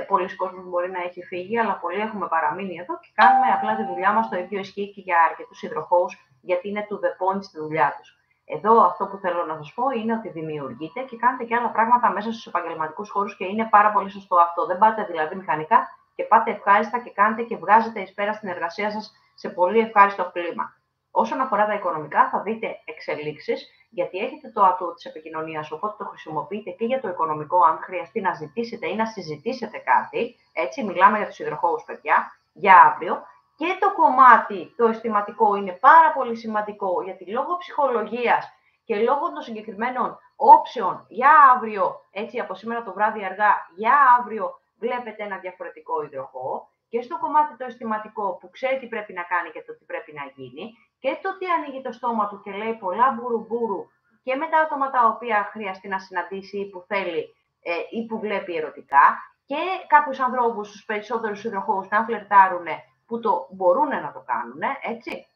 πολλοί κόσμοι μπορεί να έχει φύγει, αλλά πολλοί έχουμε παραμείνει εδώ και κάνουμε απλά τη δουλειά μας. Το ίδιο ισχύει και για αρκετούς υδροχόους, γιατί είναι to the point στη δουλειά τους. Εδώ αυτό που θέλω να σας πω είναι ότι δημιουργείτε και κάνετε και άλλα πράγματα μέσα στους επαγγελματικούς χώρους και είναι πάρα πολύ σωστό αυτό. Δεν πάτε δηλαδή μηχανικά και πάτε ευχάριστα και κάνετε και βγάζετε εις πέρα στην εργασία σας σε πολύ ευχάριστο κλίμα. Όσον αφορά τα οικονομικά, θα δείτε εξελίξεις, γιατί έχετε το ατού της επικοινωνίας, οπότε το χρησιμοποιείτε και για το οικονομικό, αν χρειαστεί να ζητήσετε ή να συζητήσετε κάτι. Έτσι, μιλάμε για τους υδροχόους, παιδιά, για αύριο. Και το κομμάτι το αισθηματικό είναι πάρα πολύ σημαντικό, γιατί λόγω ψυχολογίας και λόγω των συγκεκριμένων όψεων για αύριο, έτσι από σήμερα το βράδυ αργά, για αύριο βλέπετε ένα διαφορετικό υδροχόο. Και στο κομμάτι το αισθηματικό που ξέρει τι πρέπει να κάνει και το τι πρέπει να γίνει, και το τι ανοίγει το στόμα του και λέει πολλά μπουρουμπουρου και με τα άτομα τα οποία χρειαστεί να συναντήσει ή που θέλει ή που βλέπει ερωτικά, και κάποιους ανθρώπους, τους περισσότερους υδροχόους, να φλερτάρουν που το μπορούν να το κάνουν, έτσι.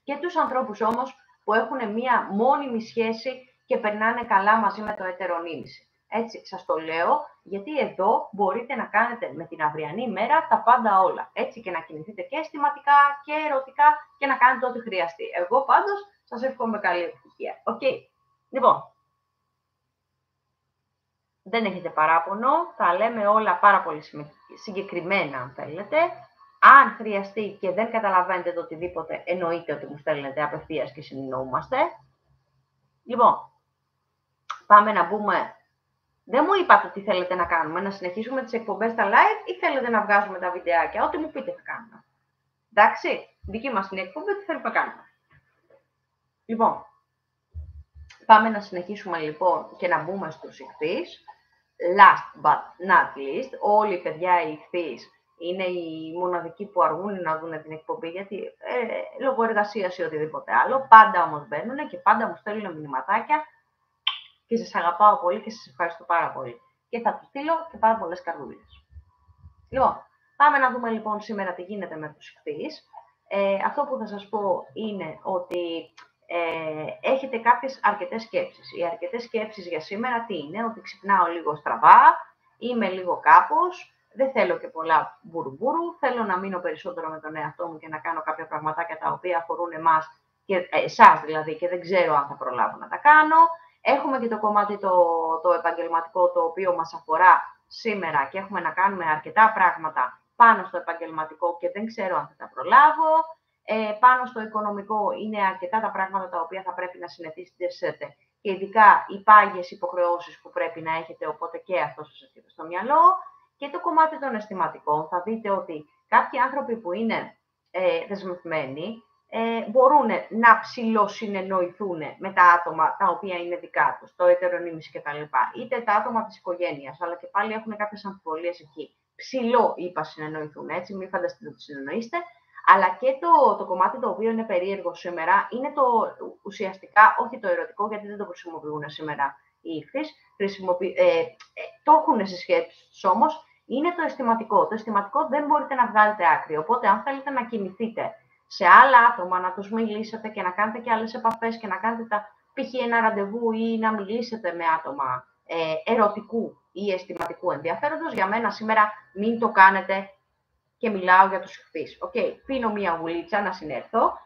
Και τους ανθρώπους όμως που έχουν μία μόνιμη σχέση και περνάνε καλά μαζί με το ετερονίμηση. Έτσι, σας το λέω, γιατί εδώ μπορείτε να κάνετε με την αυριανή ημέρα τα πάντα όλα. Έτσι, και να κινηθείτε και αισθηματικά και ερωτικά και να κάνετε ό,τι χρειαστεί. Εγώ πάντως σας εύχομαι καλή ευτυχία. Οκ. Λοιπόν, δεν έχετε παράπονο, τα λέμε όλα πάρα πολύ συγκεκριμένα αν θέλετε. Αν χρειαστεί και δεν καταλαβαίνετε το οτιδήποτε, εννοείται ότι μου στέλνετε απευθείας και συνεννοούμαστε. Λοιπόν, πάμε να μπούμε. Δεν μου είπατε τι θέλετε να κάνουμε, να συνεχίσουμε τις εκπομπές στα live ή θέλετε να βγάζουμε τα βιντεάκια, ό,τι μου πείτε θα κάνουμε. Εντάξει, δική μας είναι η εκπομπή, τι θέλουμε να κάνουμε. Λοιπόν, πάμε να συνεχίσουμε λοιπόν και να μπούμε στους ιχθύς. Last but not least, όλοι οι παιδιά οι ιχθύς είναι οι μοναδικοί που αργούν να δουν την εκπομπή, γιατί λόγω εργασίας ή οτιδήποτε άλλο, πάντα όμως μπαίνουν και πάντα μου στέλνουν μηνυματάκια και σας αγαπάω πολύ και σας ευχαριστώ πάρα πολύ. Και θα τους στείλω και πάρα πολλές καρδούλες. Λοιπόν, πάμε να δούμε λοιπόν σήμερα τι γίνεται με τους ιχθύς. Αυτό που θα σας πω είναι ότι έχετε κάποιες αρκετές σκέψεις. Οι αρκετές σκέψεις για σήμερα τι είναι, ότι ξυπνάω λίγο στραβά, είμαι λίγο κάπως, δεν θέλω και πολλά μπουρμπούρου, θέλω να μείνω περισσότερο με τον εαυτό μου και να κάνω κάποια πραγματάκια τα οποία αφορούν εσάς δηλαδή, και δεν ξέρω αν θα προλάβω να τα κάνω. Έχουμε και το κομμάτι το επαγγελματικό, το οποίο μας αφορά σήμερα και έχουμε να κάνουμε αρκετά πράγματα πάνω στο επαγγελματικό και δεν ξέρω αν θα τα προλάβω. Πάνω στο οικονομικό είναι αρκετά τα πράγματα τα οποία θα πρέπει να συνηθίσετε και ειδικά οι πάγιες υποχρεώσεις που πρέπει να έχετε, οπότε και αυτό σας έρχεται στο μυαλό. Και το κομμάτι των αισθηματικών, θα δείτε ότι κάποιοι άνθρωποι που είναι δεσμευμένοι μπορούν να ψηλοσυνεννοηθούν με τα άτομα τα οποία είναι δικά τους, το ετερονίμηση κτλ. Είτε τα άτομα της οικογένειας, αλλά και πάλι έχουν κάποιες αμφιβολίες εκεί. Ψηλό είπα συνεννοηθούν, έτσι, μην φανταστείτε ότι συνεννοείστε. Αλλά και το κομμάτι το οποίο είναι περίεργο σήμερα είναι το ουσιαστικά, όχι το ερωτικό, γιατί δεν το χρησιμοποιούν σήμερα οι ιχθύς, το έχουν στις σκέψεις όμως, είναι το αισθηματικό. Το αισθηματικό δεν μπορείτε να βγάλετε άκρη, οπότε αν θέλετε να κινηθείτε σε άλλα άτομα, να τους μιλήσετε και να κάνετε και άλλες επαφές και να κάνετε π.χ. ένα ραντεβού ή να μιλήσετε με άτομα ερωτικού ή αισθηματικού ενδιαφέροντος, για μένα σήμερα μην το κάνετε και μιλάω για τους ιχθύς. Οκ, πίνω μία γουλίτσα να συνέρθω.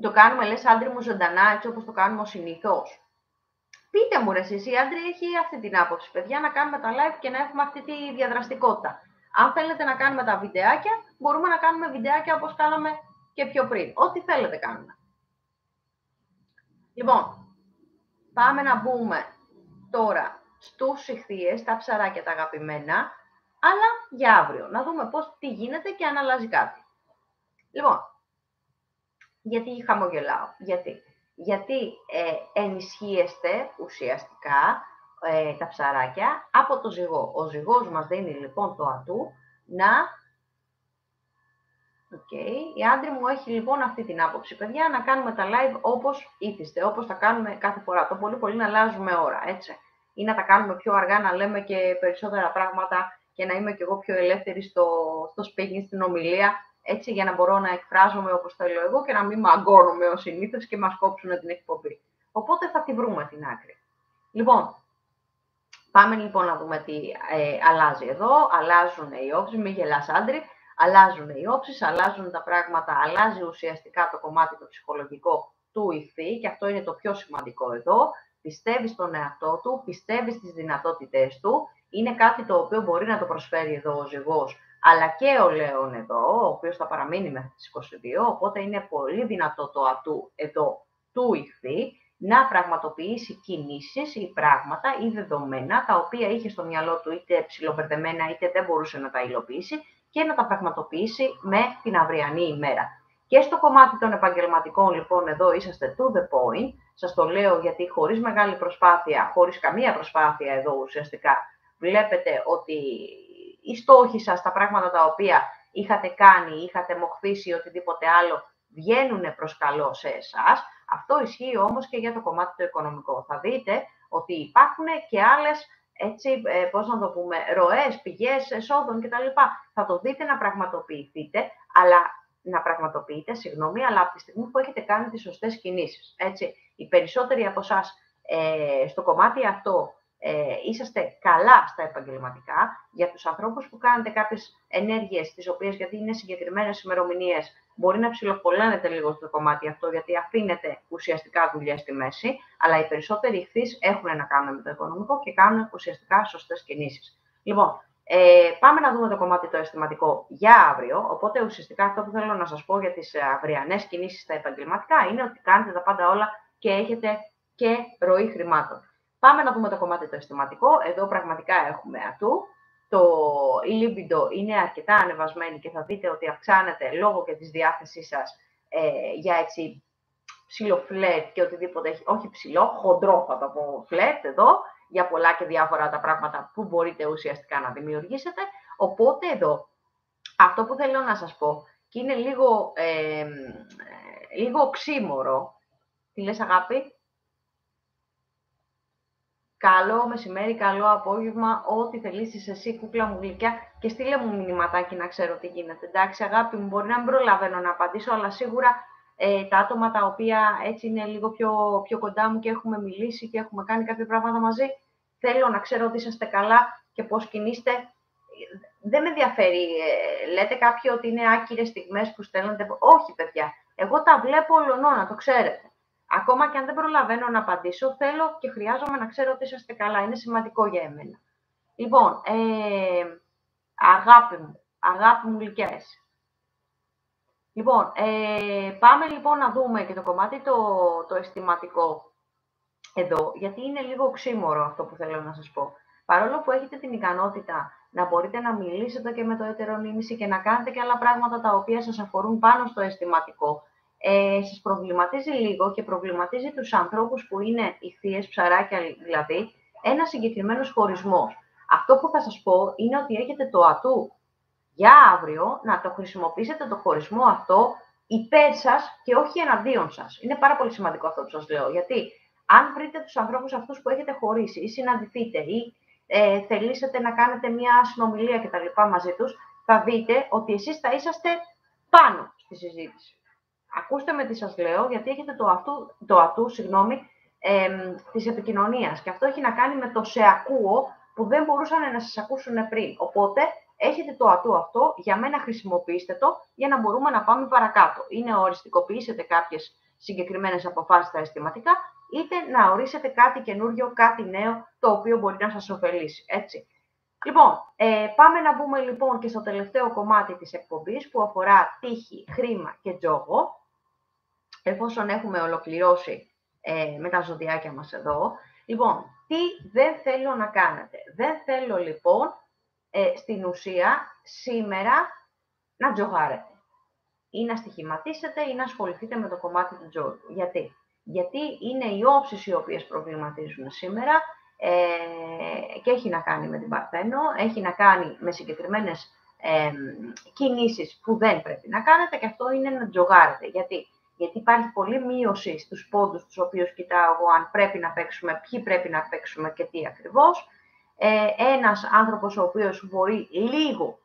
Το κάνουμε, λες, άντρη μου, ζωντανά, έτσι όπως το κάνουμε συνήθως. Πείτε μου ρε εσείς, η άντρη έχει αυτή την άποψη, παιδιά, να κάνουμε τα live και να έχουμε αυτή τη διαδραστικότητα. Αν θέλετε να κάνουμε τα βιντεάκια, μπορούμε να κάνουμε βιντεάκια όπως κάναμε και πιο πριν. Ό,τι θέλετε κάνουμε. Λοιπόν, πάμε να μπούμε τώρα στους ιχθύες, τα ψαράκια τα αγαπημένα, αλλά για αύριο. Να δούμε τι γίνεται και αν αλλάζει κάτι. Λοιπόν, γιατί χαμογελάω, γιατί ενισχύεστε ουσιαστικά τα ψαράκια από το ζυγό. Ο ζυγός μας δίνει λοιπόν το ατού να... Η άντρη μου έχει λοιπόν αυτή την άποψη, παιδιά, να κάνουμε τα live όπως ήθιστε, όπως τα κάνουμε κάθε φορά. Το πολύ να αλλάζουμε ώρα, έτσι. Ή να τα κάνουμε πιο αργά, να λέμε και περισσότερα πράγματα και να είμαι κι εγώ πιο ελεύθερη στο speaking, στην ομιλία, έτσι, για να μπορώ να εκφράζομαι όπως θέλω εγώ και να μην μαγκώνομαι ως συνήθως και μας κόψουν την εκπομπή. Οπότε θα τη βρούμε την άκρη. Λοιπόν, πάμε λοιπόν να δούμε τι αλλάζει εδώ. Αλλάζουν οι όψεις, μην γελάς άντρη. Αλλάζουν οι όψεις, αλλάζουν τα πράγματα, αλλάζει ουσιαστικά το κομμάτι το ψυχολογικό του ιχθύ και αυτό είναι το πιο σημαντικό εδώ. Πιστεύει στον εαυτό του, πιστεύει στις δυνατότητές του. Είναι κάτι το οποίο μπορεί να το προσφέρει εδώ ο ζυγός, αλλά και ο Λέων εδώ, ο οποίος θα παραμείνει μέχρι τις 22, οπότε είναι πολύ δυνατό το ατού εδώ του ιχθύ να πραγματοποιήσει κινήσεις ή πράγματα ή δεδομένα τα οποία είχε στο μυαλό του είτε ψιλομπερδεμένα είτε δεν μπορούσε να τα υλοποιήσει και να τα πραγματοποιήσει με την αυριανή ημέρα. Και στο κομμάτι των επαγγελματικών, λοιπόν, εδώ είσαστε to the point. Σας το λέω γιατί χωρίς μεγάλη προσπάθεια, χωρίς καμία προσπάθεια εδώ ουσιαστικά, βλέπετε ότι οι στόχοι σας, τα πράγματα τα οποία είχατε κάνει, είχατε μοχθήσει ή οτιδήποτε άλλο, βγαίνουν προς καλό σε εσάς. Αυτό ισχύει όμως και για το κομμάτι το οικονομικό. Θα δείτε ότι υπάρχουν και άλλες έτσι, πώς να το πούμε, ροές, πηγές εσόδων κτλ. Θα το δείτε να πραγματοποιηθείτε, αλλά από τη στιγμή που έχετε κάνει τις σωστές κινήσεις. Έτσι. Οι περισσότεροι από εσάς στο κομμάτι αυτό είσαστε καλά στα επαγγελματικά. Για τους ανθρώπους που κάνετε κάποιες ενέργειες, τις οποίες, γιατί είναι συγκεκριμένες ημερομηνίες, μπορεί να ψιλοκολλάνετε λίγο στο κομμάτι αυτό, γιατί αφήνετε ουσιαστικά δουλειές στη μέση, αλλά οι περισσότεροι ηχθείς έχουν να κάνουν με το οικονομικό και κάνουν ουσιαστικά σωστές κινήσεις. Λοιπόν, πάμε να δούμε το κομμάτι το αισθηματικό για αύριο. Οπότε, ουσιαστικά αυτό που θέλω να σας πω για τις αυριανές κινήσεις στα επαγγελματικά είναι ότι κάνετε τα πάντα όλα και έχετε και ροή χρημάτων. Πάμε να δούμε το κομμάτι το αισθηματικό. Εδώ πραγματικά έχουμε ατού. Η libido είναι αρκετά ανεβασμένη και θα δείτε ότι αυξάνεται λόγω και της διάθεσής σας για έτσι ψηλό φλερτ και οτιδήποτε έχει, όχι ψηλό, χοντρό θα το πω φλερτ εδώ, για πολλά και διάφορα τα πράγματα που μπορείτε ουσιαστικά να δημιουργήσετε. Οπότε εδώ, αυτό που θέλω να σας πω, και είναι λίγο οξύμορο. Τι λες, αγάπη? Καλό μεσημέρι, καλό απόγευμα, ό,τι θελήσεις εσύ, κούκλα μου γλυκιά, και στείλε μου μηνυματάκι να ξέρω τι γίνεται. Εντάξει, αγάπη μου, μπορεί να μην προλαβαίνω να απαντήσω, αλλά σίγουρα τα άτομα τα οποία έτσι είναι λίγο πιο κοντά μου και έχουμε μιλήσει και έχουμε κάνει κάποια πράγματα μαζί, θέλω να ξέρω ότι είσαστε καλά και πώς κινείστε. Δεν με ενδιαφέρει, λέτε κάποιοι ότι είναι άκυρες στιγμές που στέλνετε. Όχι, παιδιά, εγώ τα βλέπω ολονό, να το ξέρετε. Ακόμα και αν δεν προλαβαίνω να απαντήσω, θέλω και χρειάζομαι να ξέρω ότι είσαστε καλά. Είναι σημαντικό για εμένα. Λοιπόν, αγάπη μου γλυκιά εσύ. Λοιπόν, πάμε λοιπόν να δούμε και το κομμάτι το αισθηματικό εδώ, γιατί είναι λίγο οξύμορο αυτό που θέλω να σας πω. Παρόλο που έχετε την ικανότητα να μπορείτε να μιλήσετε και με το ετερονίμηση και να κάνετε και άλλα πράγματα τα οποία σας αφορούν πάνω στο αισθηματικό, σας προβληματίζει λίγο και προβληματίζει τους ανθρώπους που είναι ηχθείες, ψαράκια δηλαδή, ένα συγκεκριμένος χωρισμός. Αυτό που θα σας πω είναι ότι έχετε το ατού για αύριο να το χρησιμοποιήσετε το χωρισμό αυτό υπέρ σας και όχι εναντίον σας. Είναι πάρα πολύ σημαντικό αυτό που σας λέω, γιατί αν βρείτε τους ανθρώπους αυτούς που έχετε χωρίσει ή συναντηθείτε ή θελήσετε να κάνετε μια συνομιλία κτλ. Μαζί τους, θα δείτε ότι εσείς θα είσαστε πάνω στη συζήτηση. Ακούστε με τι σας λέω, γιατί έχετε το ατού της επικοινωνίας. Και αυτό έχει να κάνει με το σε ακούω που δεν μπορούσαν να σας ακούσουν πριν. Οπότε, έχετε το ατού αυτό, για μένα χρησιμοποιήστε το, για να μπορούμε να πάμε παρακάτω. Ή να οριστικοποιήσετε κάποιες συγκεκριμένες αποφάσεις στα αισθηματικά, είτε να ορίσετε κάτι καινούριο, κάτι νέο, το οποίο μπορεί να σας ωφελήσει. Έτσι. Λοιπόν, πάμε να μπούμε λοιπόν και στο τελευταίο κομμάτι της εκπομπής, που αφορά τύχη, χρήμα και τζόγο, εφόσον έχουμε ολοκληρώσει με τα ζωδιάκια μας εδώ. Λοιπόν, τι δεν θέλω να κάνετε? Δεν θέλω λοιπόν στην ουσία σήμερα να τζογάρετε ή να στοιχηματίσετε ή να ασχοληθείτε με το κομμάτι του τζόγου. Γιατί είναι οι όψεις οι οποίες προβληματίζουν σήμερα και έχει να κάνει με την Παρθένο, έχει να κάνει με συγκεκριμένες κινήσεις που δεν πρέπει να κάνετε, και αυτό είναι να τζογάρετε. Γιατί υπάρχει πολλή μείωση στους πόντους τους οποίους κοιτάω εγώ, αν πρέπει να παίξουμε, ποιοι πρέπει να παίξουμε και τι ακριβώς. Ένας άνθρωπος ο οποίος μπορεί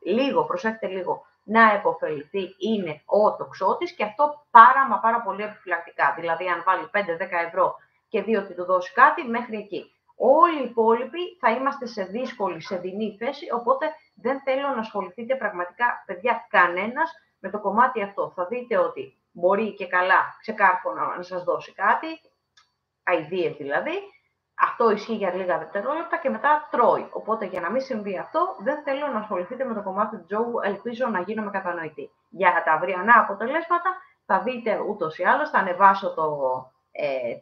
λίγο, προσέχετε λίγο, να επωφεληθεί είναι ο τοξότης, και αυτό πάρα πολύ επιφυλακτικά. Δηλαδή, αν βάλει 5-10 ευρώ και δει ότι του δώσει κάτι, μέχρι εκεί. Όλοι οι υπόλοιποι θα είμαστε σε δύσκολη, σε δεινή θέση, οπότε δεν θέλω να ασχοληθείτε πραγματικά, παιδιά, κανένας με το κομμάτι αυτό. Θα δείτε ότι μπορεί και καλά ξεκάρφωνα να σας δώσει κάτι, αηδίες δηλαδή. Αυτό ισχύει για λίγα δευτερόλεπτα και μετά τρώει. Οπότε, για να μην συμβεί αυτό, δεν θέλω να ασχοληθείτε με το κομμάτι του τζόγου. Ελπίζω να γίνομαι κατανοητή. Για τα αυριανά αποτελέσματα θα δείτε ούτως ή άλλως, θα ανεβάσω το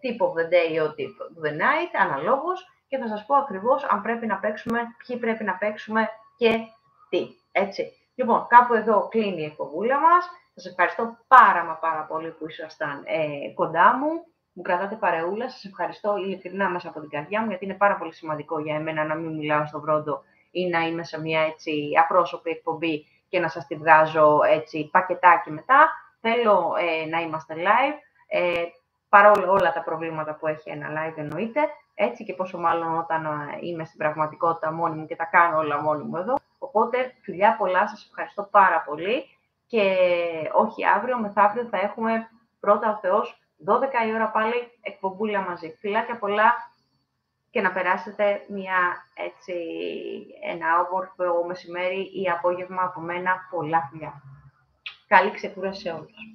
tip of the day ή tip of the night, αναλόγως, και θα σας πω ακριβώς αν πρέπει να παίξουμε, ποιοι πρέπει να παίξουμε και τι. Έτσι. Λοιπόν, κάπου εδώ κλείνει η εκπομπούλα μας. Σας ευχαριστώ πάρα πολύ που ήσασταν κοντά μου. Μου κρατάτε παρεούλα, σας ευχαριστώ ειλικρινά μέσα από την καρδιά μου, γιατί είναι πάρα πολύ σημαντικό για εμένα να μην μιλάω στο βρόντο ή να είμαι σε μια έτσι απρόσωπη εκπομπή και να σας τη βγάζω έτσι πακετάκι μετά. Θέλω να είμαστε live. παρόλα όλα τα προβλήματα που έχει ένα live εννοείται, έτσι και πόσο μάλλον όταν είμαι στην πραγματικότητα μόνη μου και τα κάνω όλα μόνη μου εδώ. Οπότε, φιλιά πολλά, σας ευχαριστώ πάρα πολύ και όχι αύριο, μεθαύριο θα έχουμε πρώτα ο Θεός 12 η ώρα πάλι εκπομπούλα μαζί. Φιλάκια πολλά και να περάσετε ένα όμορφο μεσημέρι ή απόγευμα από μένα. Πολλά φιλιά. Καλή ξεκούραση σε όλους.